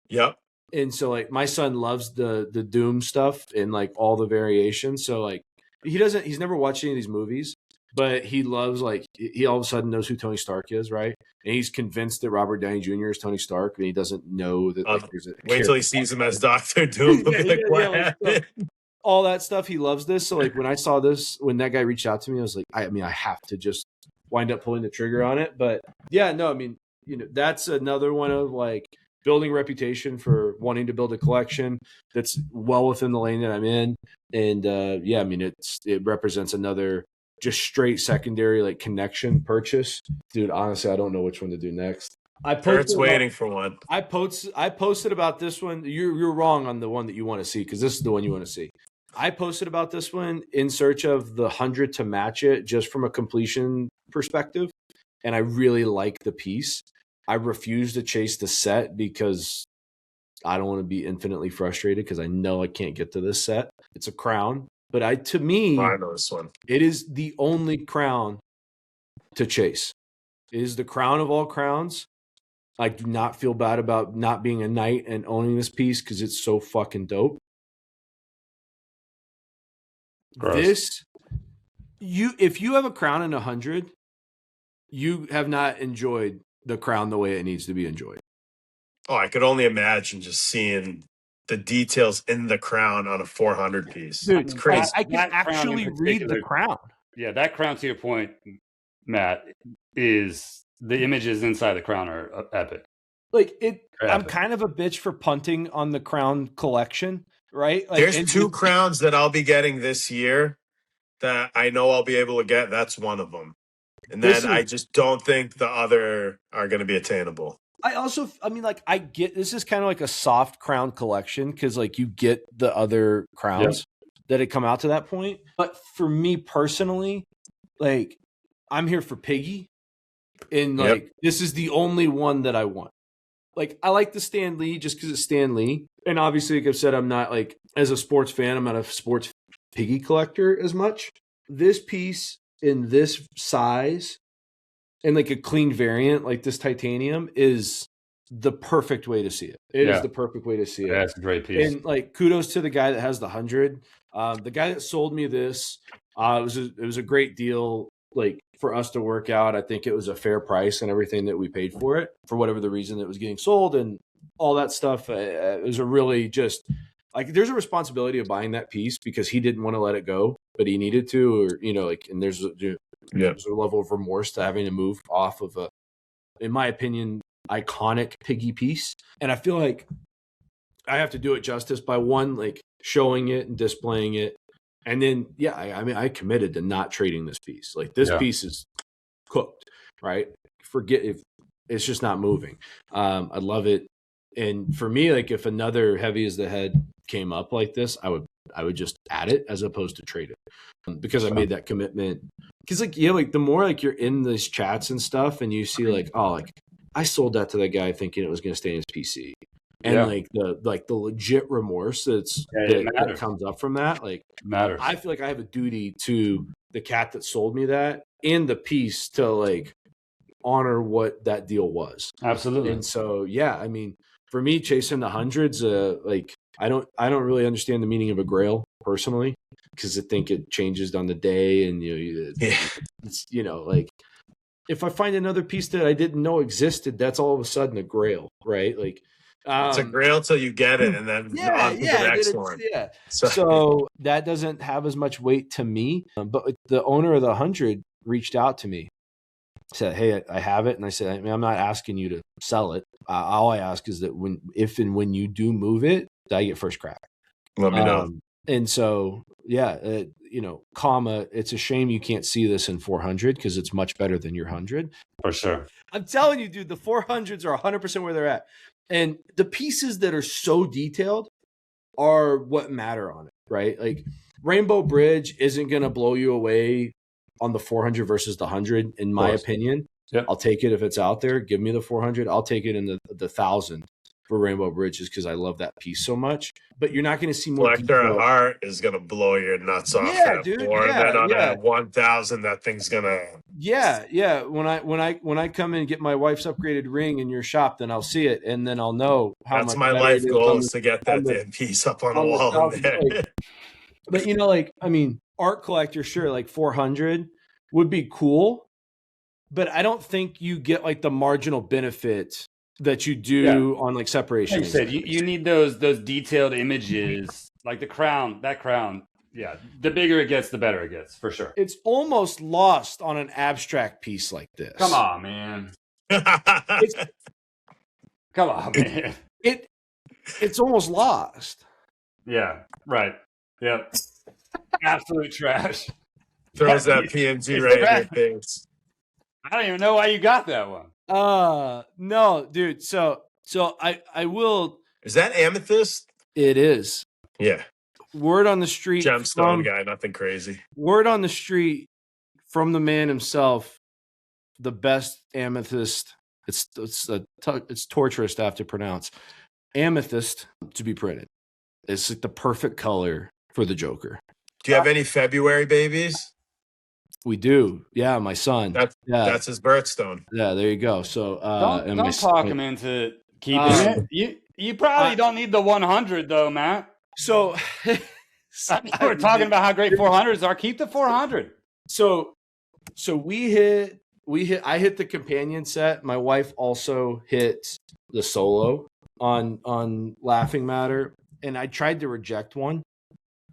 Yep. And so like, my son loves the Doom stuff and like all the variations. So like, he's never watched any of these movies, but he loves, like, he all of a sudden knows who Tony Stark is, right? And he's convinced that Robert Downey Jr. is Tony Stark, and he doesn't know that like, there's a wait till he sees him as Dr. Doom. All that stuff, he loves this. So like, when I saw this, when that guy reached out to me, I was like, I mean, I have to just wind up pulling the trigger on it. But yeah, no, I mean, that's another one of like building reputation for wanting to build a collection that's well within the lane that I'm in. And yeah, I mean, it represents another just straight secondary like connection purchase. Dude, honestly, I don't know which one to do next. Kurt's waiting for one. I posted about this one. You're wrong on the one that you want to see, because this is the one you want to see. I posted about this one in search of the 100 to match it, just from a completion perspective, and I really like the piece. I refuse to chase the set because I don't want to be infinitely frustrated, because I know I can't get to this set. It's a crown, but to me, I know this one. It is the only crown to chase. It is the crown of all crowns. I do not feel bad about not being a knight and owning this piece, because it's so fucking dope. Gross. If you have a crown in 100, you have not enjoyed the crown the way it needs to be enjoyed. Oh, I could only imagine just seeing the details in the crown on a 400 piece. Dude, it's crazy. I can actually read the crown. Yeah, that crown, to your point, Matt, is the images inside the crown are epic. Like it, They're I'm epic. kind of a bitch for punting on the crown collection, right? Like, There's two crowns that I'll be getting this year that I know I'll be able to get. That's one of them. And then I just don't think the other are going to be attainable. I mean, like, I get this is kind of like a soft crown collection because, like, you get the other crowns that had come out to that point. But for me personally, like, I'm here for Piggy, and like, this is the only one that I want. Like, I like the Stan Lee just because it's Stan Lee, and obviously, like I've said, I'm not like as a sports fan, I'm not a sports Piggy collector as much. This piece in this size and like a clean variant like this titanium is the perfect way to see it. It is the perfect way to see it. That's a great piece. And like, kudos to the guy that has the 100. The guy that sold me this, it was a great deal. Like, for us to work out, I think it was a fair price and everything that we paid for it for whatever the reason it was getting sold and all that stuff. It was a really just like, there's a responsibility of buying that piece because he didn't want to let it go, but he needed to, or, you know, like, and there's a level of remorse to having to move off of a, in my opinion, iconic Piggy piece. And I feel like I have to do it justice by one, like showing it and displaying it. And then, I mean, I committed to not trading this piece. Like, this piece is cooked, right? Forget if it's just not moving. I love it. And for me, like, if another heavy as the head came up like this, I would just add it as opposed to trade it, because I made that commitment. Because like, like the more like you're in these chats and stuff, and you see like, oh, like I sold that to that guy thinking it was going to stay in his PC, and like the legit remorse that comes up from that, like, matters. I feel like I have a duty to the cat that sold me that and the piece to like honor what that deal was. Absolutely. And so, I mean, for me, chasing the hundreds, like I don't really understand the meaning of a grail personally, because I think it changes on the day, and it's, you know, like if I find another piece that I didn't know existed, that's all of a sudden a grail, right? Like, it's a grail till you get it, and then on to the next one. So that doesn't have as much weight to me. But the owner of the 100 reached out to me, said, "Hey, I have it," and I said, "I mean, I'm not asking you to sell it. All I ask is that if and when you do move it, I get first crack. Let me know." And so, you know, it's a shame you can't see this in 400 because it's much better than your 100. For sure. I'm telling you, dude, the 400s are 100% where they're at. And the pieces that are so detailed are what matter on it, right? Like, Rainbow Bridge isn't going to blow you away on the 400 versus the 100, in my opinion. Yep. I'll take it if it's out there. Give me the 400. I'll take it in the 1,000 for Rainbow Bridge, just because I love that piece so much. But you're not going to see more. Collector of Art is going to blow your nuts off. Yeah, dude. More than on a 1,000, that thing's going to. Yeah. When I come in and get my wife's upgraded ring in your shop, then I'll see it, and then I'll know how much. That's my life goal, is to get that damn piece up on the wall in there. Like, but you know, like, I mean, art collector, sure, like 400 would be cool, but I don't think you get like the marginal benefit that you do on like separation. Like you said, you need those detailed images, like the crown, that crown. Yeah, the bigger it gets, the better it gets, for sure. It's almost lost on an abstract piece like this. Come on, man. Come on, man. It's almost lost. Yeah, right. Yep. Absolute trash. Throws that PNG right in your face. I don't even know why you got that one. No, dude. So I will. Is that amethyst? It is. Yeah. Word on the street. Gemstone guy, nothing crazy. Word on the street from the man himself. The best amethyst. It's torturous to have to pronounce. Amethyst to be printed. It's like the perfect color for the Joker. Do you have any February babies? We do. Yeah, my son. That's his birthstone. Yeah, there you go. So don't talk him into keeping it. You probably don't need the 100 though, Matt. So we're talking about how great 400s are. Keep the 400. So I hit the companion set. My wife also hit the solo on Laughing Matter, and I tried to reject one,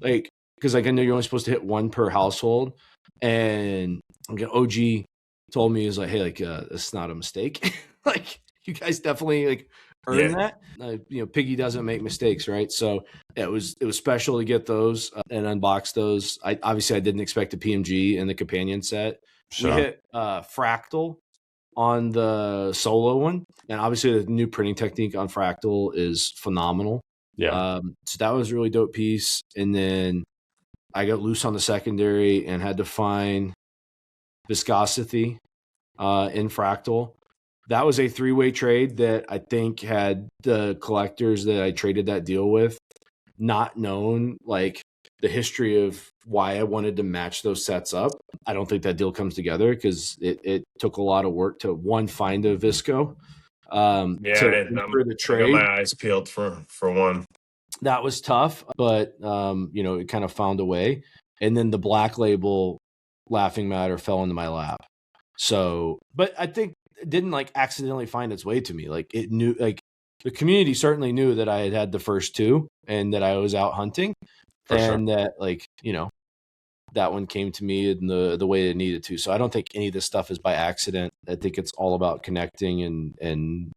like, because like I know you're only supposed to hit one per household, and I'm getting OG told me, is like, hey, like it's not a mistake. Like you guys definitely like earned that. Piggy doesn't make mistakes, right? So it was special to get those and unbox those. I didn't expect a PMG in the companion set. Sure. We hit fractal on the solo one, and obviously the new printing technique on fractal is phenomenal. Yeah. So that was a really dope piece. And then I got loose on the secondary and had to find viscosity in fractal. That was a 3-way trade that I think had the collectors that I traded that deal with not known like the history of why I wanted to match those sets up. I don't think that deal comes together because it took a lot of work to find a Visco. I got my eyes peeled for one. That was tough, but it kind of found a way. And then the Black Label Laughing Matter fell into my lap. So, but I think it didn't like accidentally find its way to me. Like it knew, like the community certainly knew that I had the first two and that I was out hunting, that like, that one came to me in the way it needed to. So I don't think any of this stuff is by accident. I think it's all about connecting and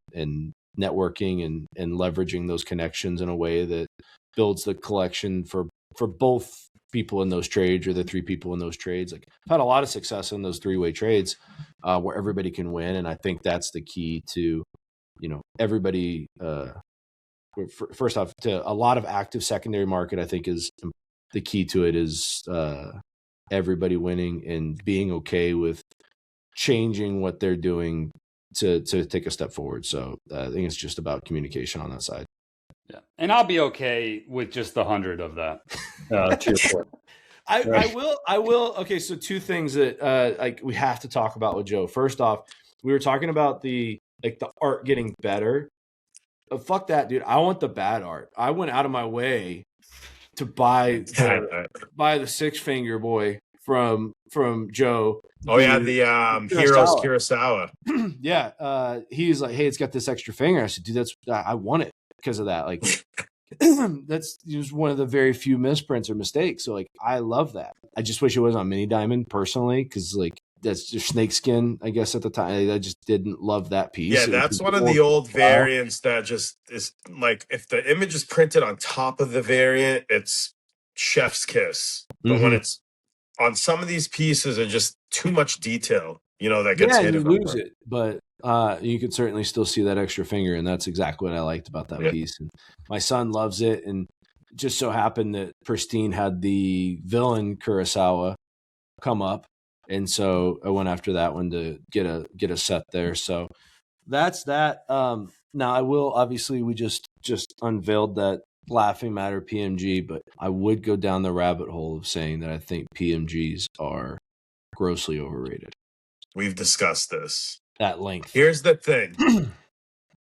networking and leveraging those connections in a way that builds the collection for both people in those trades or the 3 people in those trades. Like I've had a lot of success in those 3-way trades where everybody can win. And I think that's the key to, everybody, first off, to a lot of active secondary market, I think is the key to it is everybody winning and being okay with changing what they're doing to take a step forward. So I think it's just about communication on that side. Yeah, and I'll be okay with just the 100 of that. To your point. I will. Okay, so 2 things that like we have to talk about with Joe. First off, we were talking about the art getting better. Fuck that, dude. I want the bad art. I went out of my way to buy the 6-finger boy from Joe. Oh yeah, the Heroes Kurosawa. Yeah, he's like, hey, it's got this extra finger. I said, dude, I want it because of that. Like, that's just one of the very few misprints or mistakes. So like, I love that. I just wish it was on mini diamond personally, because like that's just snakeskin. I guess at the time, I just didn't love that piece. Yeah, that's one of the old variants that just is like, if the image is printed on top of the variant, it's chef's kiss. But when it's on some of these pieces, are just too much detail, that gets hit. You lose it, but you can certainly still see that extra finger, and that's exactly what I liked about that piece. And my son loves it, and it just so happened that Pristine had the villain Kurosawa come up, and so I went after that one to get a set there. So that's that. Now I will, obviously, we just unveiled that Laughing Matter PMG, but I would go down the rabbit hole of saying that I think PMGs are grossly overrated. We've discussed this at length. Here's the thing.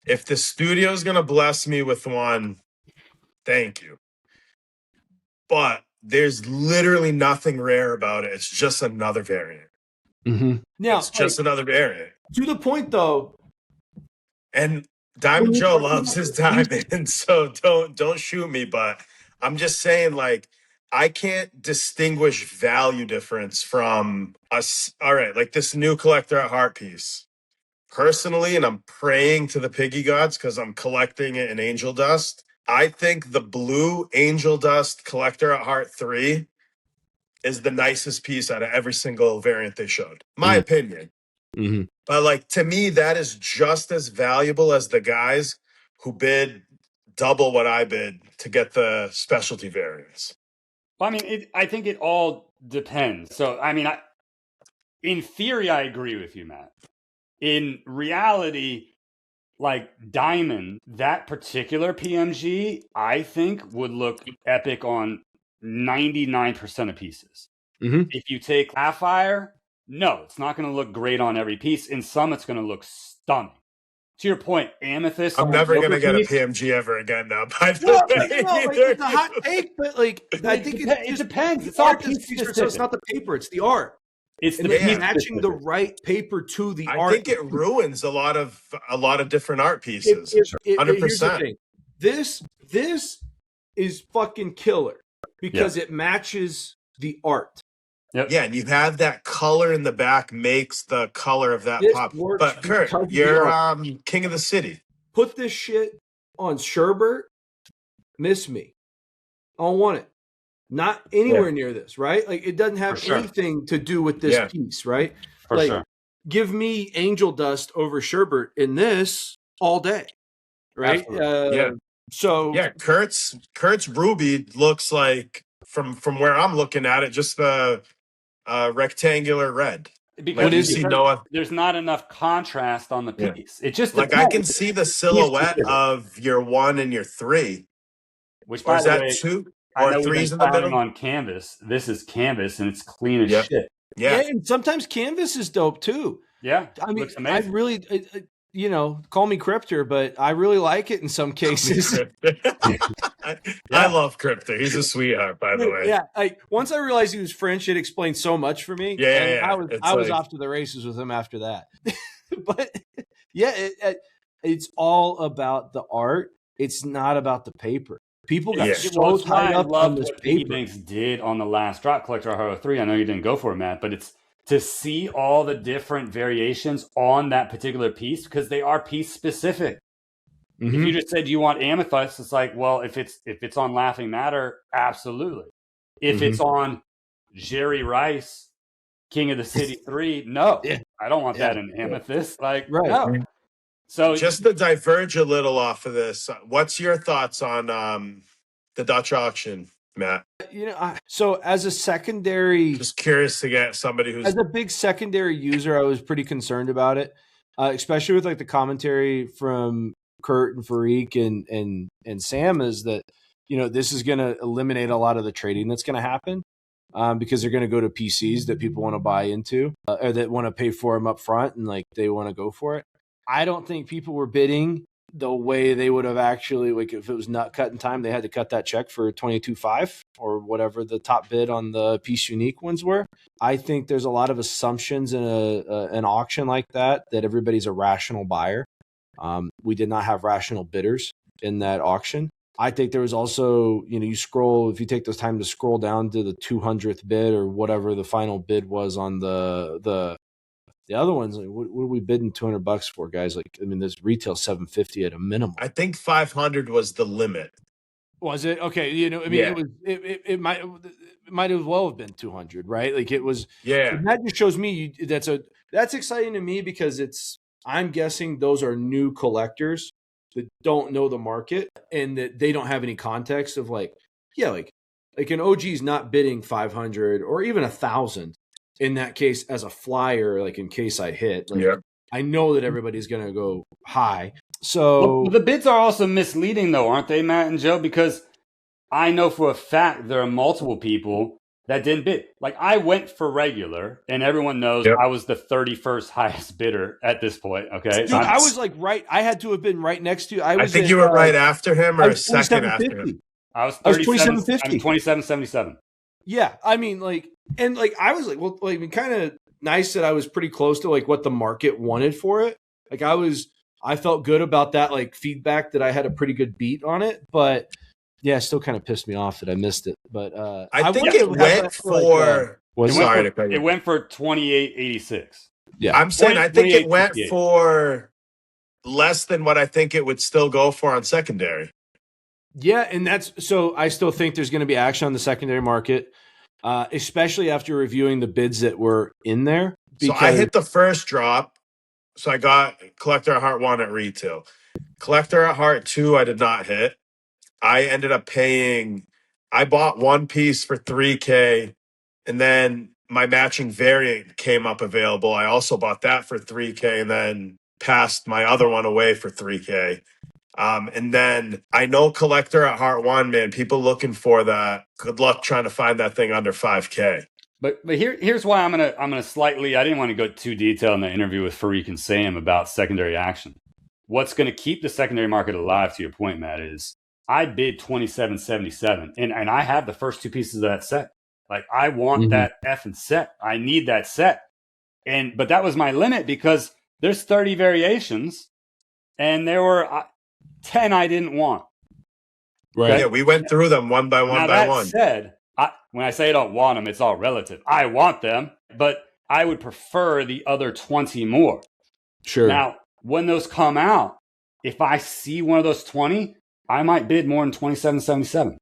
If the studio's going to bless me with one, thank you. But there's literally nothing rare about it. It's just another variant. Now, it's just another variant. To the point, though. And Diamond Joe loves his diamond, so don't shoot me. But I'm just saying, like, I can't distinguish value difference from us. All right, like this new Collector at Heart piece. Personally, and I'm praying to the Piggy gods because I'm collecting it in Angel Dust. I think the blue Angel Dust Collector at Heart 3 is the nicest piece out of every single variant they showed. My opinion. But like, to me, that is just as valuable as the guys who bid double what I bid to get the specialty variants. Well, I mean, I think it all depends. So, I mean, in theory, I agree with you, Matt. In reality, like Diamond, that particular PMG, I think would look epic on 99% of pieces. If you take Sapphire, no, it's not going to look great on every piece. In some, it's going to look stunning. To your point, Amethyst. I'm never going to get a PMG ever again now, by the way. It's a hot take, but like, I think it depends. It's art, so it's not the paper, it's the art. It's matching the right paper to the art. I think it ruins a lot of different art pieces. 100%. This is fucking killer because it matches the art. Yep. Yeah, and you have that color in the back makes the color of that This pop. works But Kurt, because of the you're art. king of the city. Put this shit on Sherbert, miss me. I don't want it. Not anywhere near this, right? Like it doesn't have sure. anything to do with this piece, right? For like sure. give me Angel Dust over Sherbert in this all day, right? So Kurt's Ruby looks like from where I'm looking at it, just the rectangular red. Because Noah? There's not enough contrast on the piece. It just like depends. I can see the silhouette of your 1 and your 3. Which, or by is the that way, 2 I or know we've 3's been in the clowning middle? on canvas. This is canvas, and it's clean as shit. Yeah, and sometimes canvas is dope too. Yeah, I mean, looks amazing. I really, call me Cryptor, but I really like it in some cases. I love Cryptor. He's a sweetheart, by the way. Yeah, once I realized he was French, it explained so much for me. I was off to the races with him after that. But yeah, it's all about the art. It's not about the paper. People got so tied up on this what paper. PiggyBanx did on the last drop, Collector Art 3. I know you didn't go for it, Matt, but it's to see all the different variations on that particular piece because they are piece specific. Mm-hmm. If you just said you want amethyst, it's like, well, if it's on Laughing Matter, absolutely. If it's on Jerry Rice, King of the City 3, no, I don't want that in amethyst. Like, no. So just to diverge a little off of this, what's your thoughts on the Dutch auction, Matt? So as a secondary, just curious to get somebody who's as a big secondary user, I was pretty concerned about it, especially with like the commentary from Kurt and Farik and Sam is that this is going to eliminate a lot of the trading that's going to happen because they're going to go to PCs that people want to buy into or that want to pay for them up front and like they want to go for it. I don't think people were bidding the way they would have actually, like if it was nut cutting time, they had to cut that check for $22,500 or whatever the top bid on the Piece Unique ones were. I think there's a lot of assumptions in an auction like that everybody's a rational buyer. We did not have rational bidders in that auction. I think there was also, you scroll, if you take the time to scroll down to the 200th bid or whatever the final bid was on the other ones, like, what are we bidding $200 for, guys? Like, I mean, there's retail $750 at a minimum. I think 500 was the limit. Was it? Okay. It was, it might as well have been 200, right? Like it was, that just shows me that's exciting to me because I'm guessing those are new collectors that don't know the market and that they don't have any context of like an OG is not bidding 500 or even 1,000 in that case as a flyer, like in case I hit. I know that everybody's going to go high. So the bids are also misleading though, aren't they, Matt and Joe? Because I know for a fact there are multiple people that didn't bid. Like I went for regular, and everyone knows I was the 31st highest bidder at this point. Okay, dude, I was like right. I had to have been right next to you. I think you were right after him or a second after him. I was 2750. 2777. Yeah, I mean, like, and like I was like, well, like, kind of nice that I was pretty close to like what the market wanted for it. Like I felt good about that, like feedback that I had a pretty good beat on it, but. Yeah, it still kind of pissed me off that I missed it, but I think it went for. It went for 28.86. Yeah, I'm saying I think it went for less than what I think it would still go for on secondary. Yeah, and so I still think there's going to be action on the secondary market, especially after reviewing the bids that were in there. So I hit the first drop, so I got Collector at Heart 1 at retail. Collector at Heart 2, I did not hit. I ended up I bought one piece for $3,000 and then my matching variant came up available. I also bought that for $3,000 and then passed my other one away for $3,000. And then I know Collector at Heart 1, man, people looking for that. Good luck trying to find that thing under $5,000. But here's why I'm gonna slightly. I didn't want to go too detailed in the interview with Farik and Sam about secondary action. What's going to keep the secondary market alive, to your point, Matt, is I bid 2777, and I have the first two pieces of that set. Like I want that effing set. I need that set, but that was my limit because there's 30 variations, and there were 10 I didn't want. Right? Yeah, we went through them one by one. That said, When I say I don't want them, it's all relative. I want them, but I would prefer the other 20 more. Sure. Now, when those come out, if I see one of those 20, I might bid more than 27.77.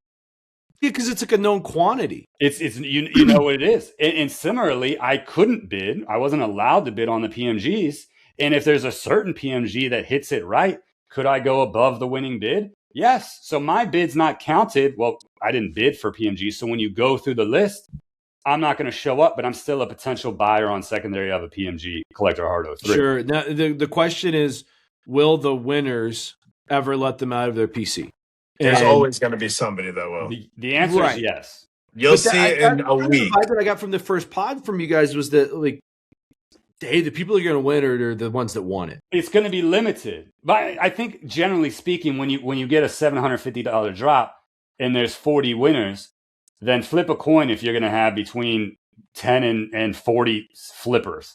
Yeah, because it's like a known quantity. It's you know what it is. And similarly, I couldn't bid. I wasn't allowed to bid on the PMGs. And if there's a certain PMG that hits it right, could I go above the winning bid? Yes. So my bid's not counted. Well, I didn't bid for PMG. So when you go through the list, I'm not going to show up, but I'm still a potential buyer on secondary of a PMG Collector Art 03. Sure. Now, the question is, will the winners ever let them out of their PC? There's always going to be somebody that will. The answer is yes. You'll see it in a week. The vibe that I got from the first pod from you guys was that, like, hey, the people who are going to win are the ones that want it. It's going to be limited. But I think, generally speaking, when you get a $750 drop and there's 40 winners, then flip a coin if you're going to have between 10 and 40 flippers.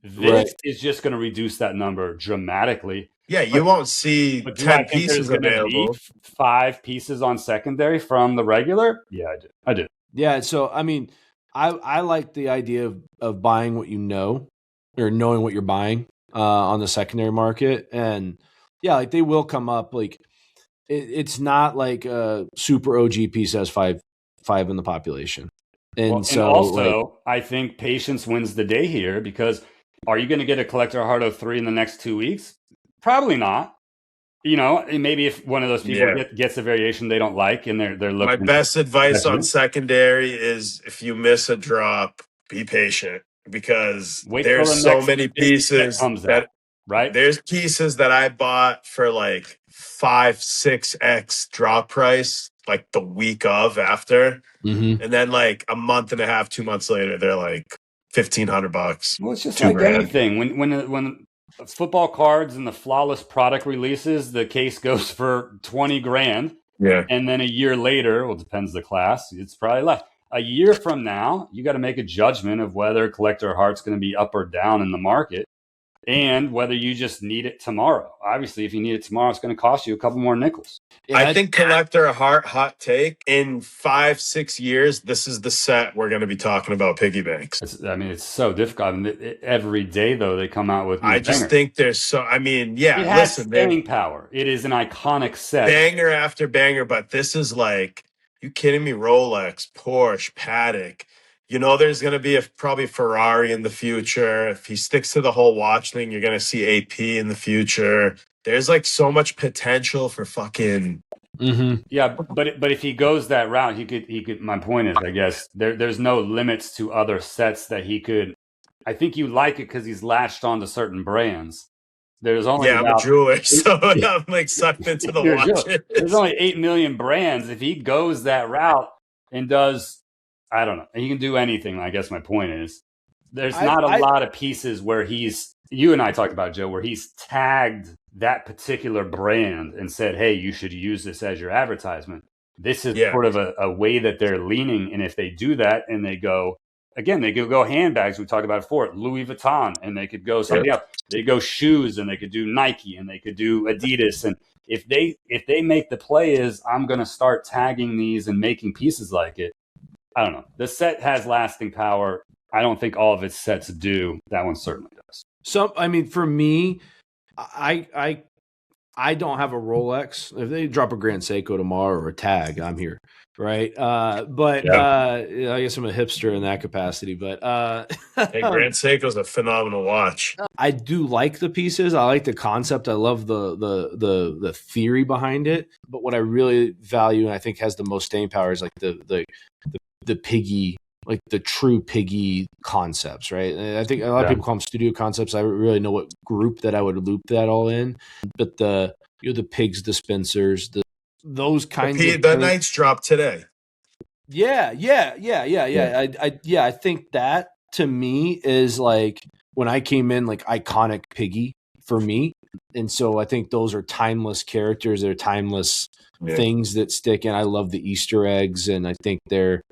This is just going to reduce that number dramatically. Yeah, you won't see 10 pieces available. 5 pieces on secondary from the regular? Yeah, I do. Yeah, so, I mean, I like the idea of buying what you know, or knowing what you're buying on the secondary market. And, yeah, like, they will come up. Like, it's not like a super OG piece has five in the population. And I think patience wins the day here, because are you going to get a Collector Art 03 in the next 2 weeks? Probably not. You know, maybe if one of those people gets a variation they don't like and they're looking. My best advice on secondary is, if you miss a drop, be patient, because there's so many pieces that right? There's pieces that I bought for like 5-6x drop price, like the week of after. Mm-hmm. And then like a month and a half, 2 months later, they're like $1,500. Well, it's just like anything. When football cards and the flawless product releases, the case goes for 20 grand. Yeah. And then a year later, well, it depends the class, it's probably less. A year from now, you got to make a judgment of whether Collector Heart's going to be up or down in the market, and whether you just need it tomorrow. Obviously, if you need it tomorrow, it's going to cost you a couple more nickels. Yeah, I think Collector Heart, hot take, in 5-6 years, this is the set we're going to be talking about PiggyBanx. It's so difficult. I mean, every day, though, they come out with new just think there's so, it has staying power. It is an iconic set. Banger after banger, but this is like, you kidding me? Rolex, Porsche, Patek. You know, there's going to be probably Ferrari in the future. If he sticks to the whole watch thing, you're going to see AP in the future. There's like so much potential for fucking. Mm-hmm. Yeah, but if he goes that route, he could. My point is, I guess there's no limits to other sets that he could. I think you like it because he's latched on to certain brands. There's only I'm a jeweler, so I'm like sucked into the watches. There's only 8 million brands. If he goes that route and does. I don't know. He can do anything. I guess my point is there's not a lot of pieces where you and I talked about, Joe, where he's tagged that particular brand and said, hey, you should use this as your advertisement. This is sort of a way that they're leaning. And if they do that and they go, again, they could go handbags. We talked about before, Louis Vuitton, and they could go something else. They go shoes, and they could do Nike, and they could do Adidas. And if they make the play is, I'm going to start tagging these and making pieces like it, I don't know. The set has lasting power. I don't think all of its sets do. That one certainly does. So, I mean, for me, I don't have a Rolex. If they drop a Grand Seiko tomorrow or a tag, I'm here, right? I guess I'm a hipster in that capacity. But hey, Grand Seiko's a phenomenal watch. I do like the pieces. I like the concept. I love the theory behind it. But what I really value and I think has the most staying power is like the Piggy, like the true Piggy concepts, right? And I think a lot of people call them studio concepts. I don't really know what group that I would loop that all in, but the Pigs dispensers, those kinds of the Knights dropped today. Yeah. I think that to me is like when I came in, like iconic Piggy for me. And so I think those are timeless characters. They're timeless things that stick. And I love the Easter eggs. And I think they're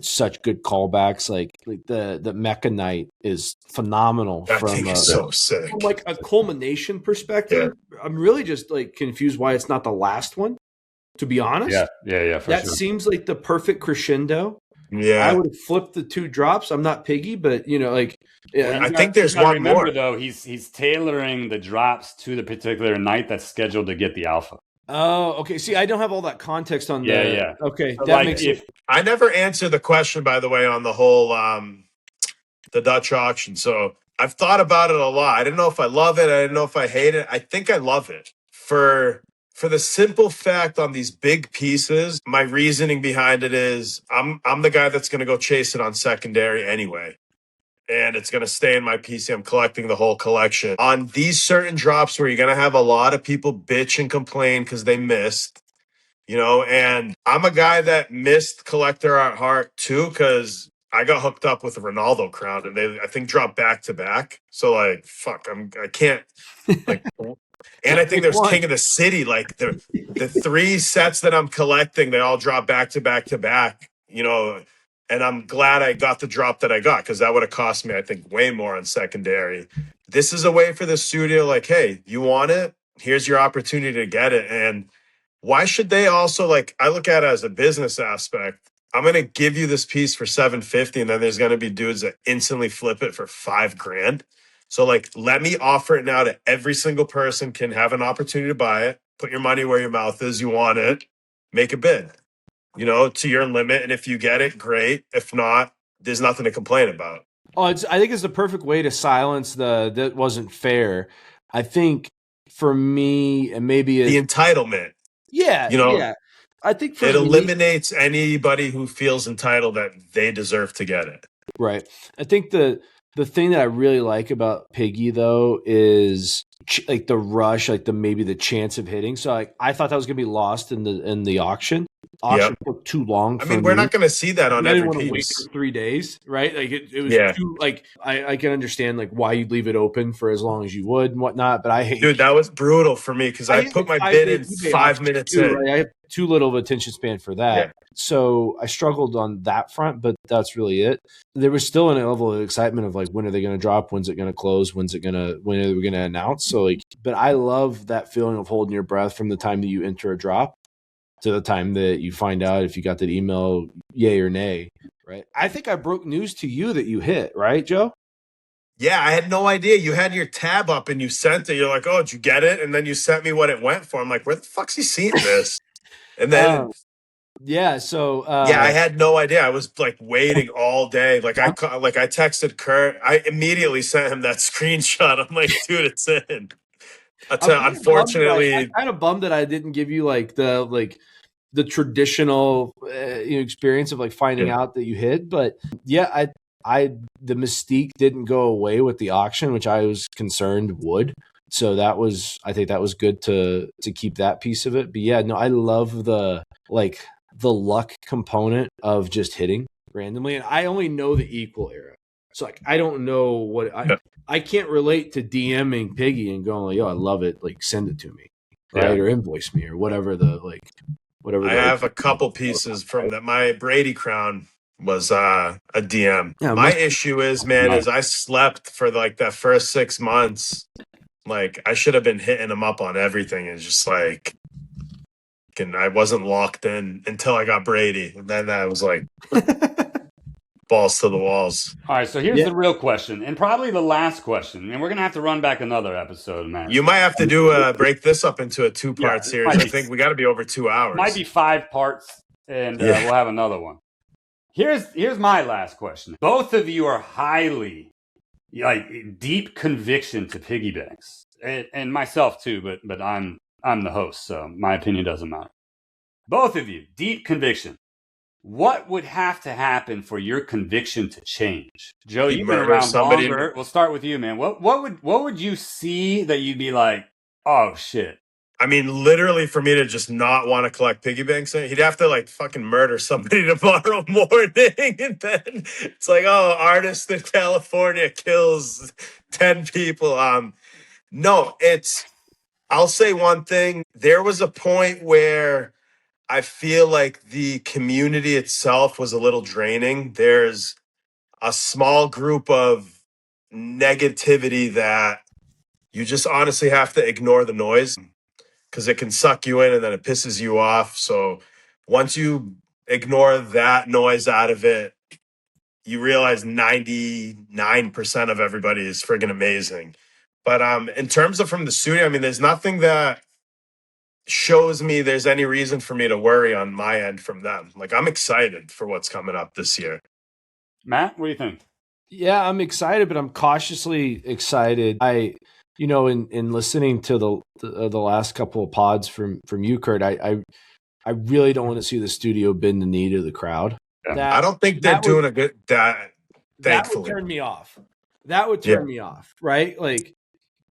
such good callbacks. Like the Mecha Knight is phenomenal. That thing is so sick. From like a culmination perspective, I'm really just like confused why it's not the last one, to be honest. Yeah, for that sure. seems like the perfect crescendo Yeah. I would have flipped the 2 drops. I'm not Piggy, but like, yeah. I think there's one remember, more. though, he's tailoring the drops to the particular night that's scheduled to get the alpha. Oh, okay. See, I don't have all that context on Yeah. Okay, So, that like, makes if sense. I never answered the question, by the way, on the whole the Dutch auction. So I've thought about it a lot. I didn't know if I love it. I didn't know if I hate it. I think I love it for the simple fact on these big pieces. My reasoning behind it is I'm the guy that's going to go chase it on secondary anyway. And it's going to stay in my PC. I'm collecting the whole collection. On these certain drops where you're going to have a lot of people bitch and complain because they missed, and I'm a guy that missed Collector Art Heart too, because I got hooked up with a Ronaldo crown and they, I think, dropped back to back. So like, fuck, I can't like, and I think there's King of the City, like the 3 sets that I'm collecting, they all drop back to back to back, and I'm glad I got the drop that I got, because that would have cost me, I think, way more on secondary. This is a way for the studio, like, hey, you want it? Here's your opportunity to get it. And why should they also, like, I look at it as a business aspect. I'm going to give you this piece for $750, and then there's going to be dudes that instantly flip it for $5,000. So, like, let me offer it now to every single person can have an opportunity to buy it. Put your money where your mouth is. You want it, make a bid, to your limit. And if you get it, great. If not, there's nothing to complain about. Oh, I think it's the perfect way to silence that wasn't fair. I think for me, and maybe the entitlement. Yeah. I think it eliminates anybody who feels entitled that they deserve to get it. Right. I think the thing that I really like about Piggy, though, is like the rush, like maybe the chance of hitting. So like, I thought that was going to be lost in the auction. Auction took too long. I mean, we're not going to see that on every piece. Wait for 3 days, right? Like it was too, like, I can understand like why you'd leave it open for as long as you would and whatnot, but I hate. Dude, that was brutal for me because I put my bid in 5 minutes in. Right? I have too little of attention span for that. Yeah. So I struggled on that front, but that's really it. There was still a level of excitement of like, when are they going to drop? When's it going to close? When are we going to announce? So like, but I love that feeling of holding your breath from the time that you enter a drop to the time that you find out if you got that email, yay or nay, right? I think I broke news to you that you hit, right, Joe? Yeah, I had no idea. You had your tab up and you sent it. You're like, oh, did you get it? And then you sent me what it went for. I'm like, where the fuck's he seeing this? And then so I had no idea. I was like waiting all day. Like I texted Kurt. I immediately sent him that screenshot. I'm like, dude, it's in. Unfortunately, I'm kind of bummed that I didn't give you like the traditional experience of like finding out that you hid. But yeah, the mystique didn't go away with the auction, which I was concerned would. So I think that was good to keep that piece of it. But yeah, no, I love the luck component of just hitting randomly. And I only know the equal era. So like, I don't know what I can't relate to DMing Piggy and going like, yo, I love it. Like, send it to me, right? Or invoice me or whatever whatever. I have a couple pieces from that. My Brady crown was a DM. Yeah, my issue is, man, is I slept for like that first 6 months. Like I should have been hitting him up on everything. It's just like, and I wasn't locked in until I got Brady. And then I was like, balls to the walls. All right, so here's the real question, and probably the last question, and we're gonna have to run back another episode, man. You might have to do break this up into a 2-part series. I think we got to be over 2 hours. Might be 5 parts, and we'll have another one. Here's my last question. Both of you are highly deep conviction to PiggyBanx, and myself too, but I'm the host, so my opinion doesn't matter. Both of you, deep conviction. What would have to happen for your conviction to change? Joe, you've been around longer. We'll start with you, man. What would you see that you'd be like, oh shit? I mean, literally, for me to just not want to collect PiggyBanx, he'd have to like fucking murder somebody tomorrow morning, and then it's like, oh, artist in California kills 10 people. No, I'll say one thing. There was a point where I feel like the community itself was a little draining. There's a small group of negativity that you just honestly have to ignore the noise because it can suck you in and then it pisses you off. So once you ignore that noise out of it, you realize 99% of everybody is friggin' amazing. But in terms of from the studio, I mean, there's nothing that shows me there's any reason for me to worry on my end from them. Like, I'm excited for what's coming up this year. Matt, what do you think? Yeah, I'm excited, but I'm cautiously excited. In listening to the last couple of pods from you, Kurt, I really don't want to see the studio bend the knee to the crowd. I don't think they're doing a good that. That Thankfully, would turn me off. That would turn me off, right? Like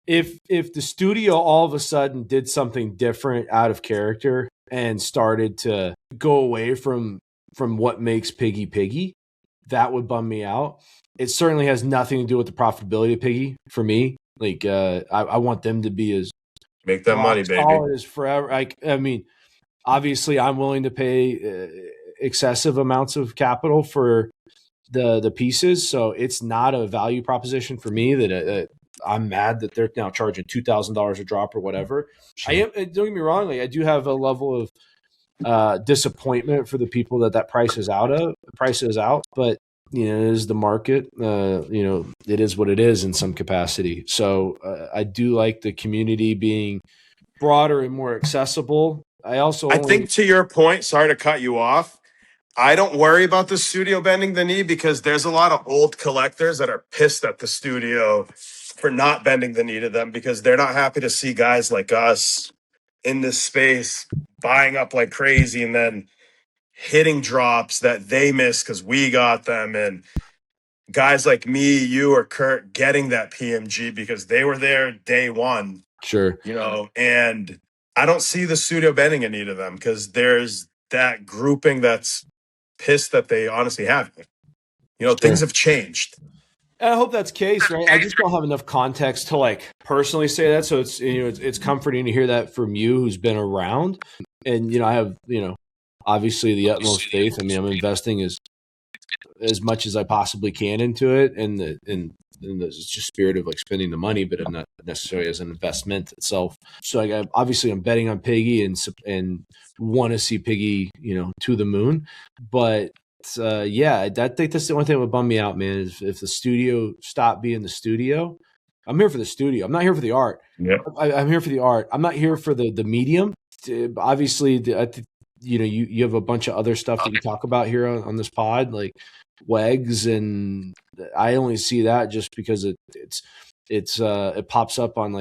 if the studio all of a sudden did something different out of character and started to go away from what makes Piggy, that would bum me out. It certainly has nothing to do with the profitability of Piggy for me. Like I want them to be as make that money, baby. Solid as forever. I mean, obviously, I'm willing to pay excessive amounts of capital for the pieces, so it's not a value proposition for me that I'm mad that they're now charging $2,000 a drop or whatever. Sure. Don't get me wrong, like I do have a level of disappointment for the people that price is out, but it is the market. It is what it is in some capacity. So I do like the community being broader and more accessible. I think to your point, sorry to cut you off, I don't worry about the studio bending the knee because there's a lot of old collectors that are pissed at the studio for not bending the knee to them because they're not happy to see guys like us in this space buying up like crazy and then hitting drops that they miss because we got them, and guys like me, you, or Kurt getting that PMG because they were there day one. Sure. And I don't see the studio bending a knee to them because there's that grouping that's pissed that they honestly haven't. Sure. Things have changed. And I hope that's the case, right? I just don't have enough context to like personally say that. So it's comforting to hear that from you who's been around. And, I have, obviously the utmost faith. I mean, I'm investing as much as I possibly can into it. And the just spirit of like spending the money, but I'm not necessarily as an investment itself. So I'm betting on Piggy and want to see Piggy, to the moon. But I think that's the only thing that would bum me out, man, is if the studio stopped being the studio. I'm here for the studio. I'm not here for the art. Yeah. I'm here for the art. I'm not here for the medium. Obviously, you have a bunch of other stuff that you talk about here on this pod, like WEGs, and I only see that just because it pops up on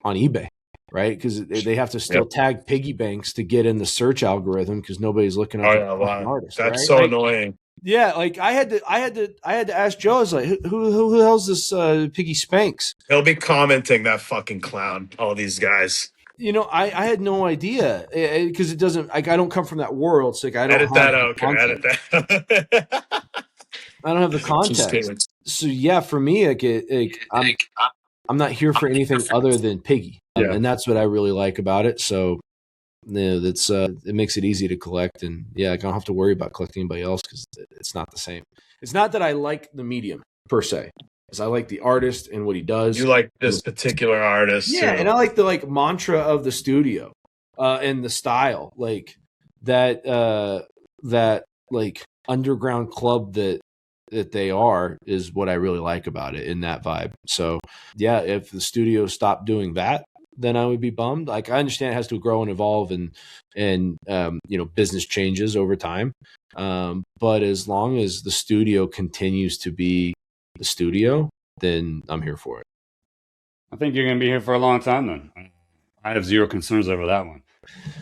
eBay, right? Because they have to still tag PiggyBanx to get in the search algorithm because nobody's looking up an artist. That's right? so annoying. Yeah, like I had to ask Joe. I was like, who the hell's this Piggy Spanx? He'll be commenting, that fucking clown. All these guys. I had no idea because it doesn't. Like, I don't come from that world. So I don't edit that out. Edit that. I don't have the context. So yeah, for me, I'm not here for anything other than Piggy, and that's what I really like about it. So that's it makes it easy to collect, and I don't have to worry about collecting anybody else because it's not the same. It's not that I like the medium per se. Because I like the artist and what he does. You like this particular artist. Yeah, and I like the mantra of the studio and the style. Like that underground club that they are is what I really like about it in that vibe. So yeah, if the studio stopped doing that, then I would be bummed. Like I understand it has to grow and evolve and business changes over time. But as long as the studio continues to be the studio, then I'm here for it. I think you're going to be here for a long time then. I have zero concerns over that one.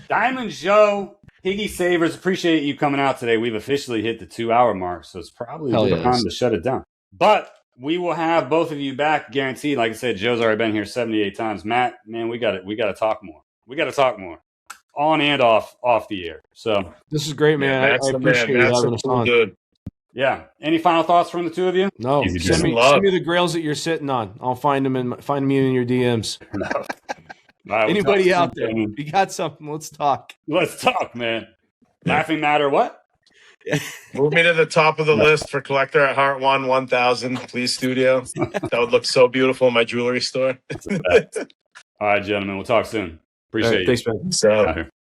Diamond Joe, Piggy Savers, appreciate you coming out today. We've officially hit the 2-hour mark, so it's probably time to shut it down. But we will have both of you back, guaranteed. Like I said, Joe's already been here 78 times. Matt, man, we got to talk more. We got to talk more. On and off the air. So this is great, man. I appreciate you having us on. Good. Yeah. Any final thoughts from the two of you? No. Send me the grails that you're sitting on. I'll find them in your DMs. Right, anybody out there? You got something? Let's talk. Let's talk, man. Laughing Matter what? Move me to the top of the list for Collector at Heart 1000, please, studio. That would look so beautiful in my jewelry store. All right, gentlemen. We'll talk soon. Appreciate it. Thanks, man. So.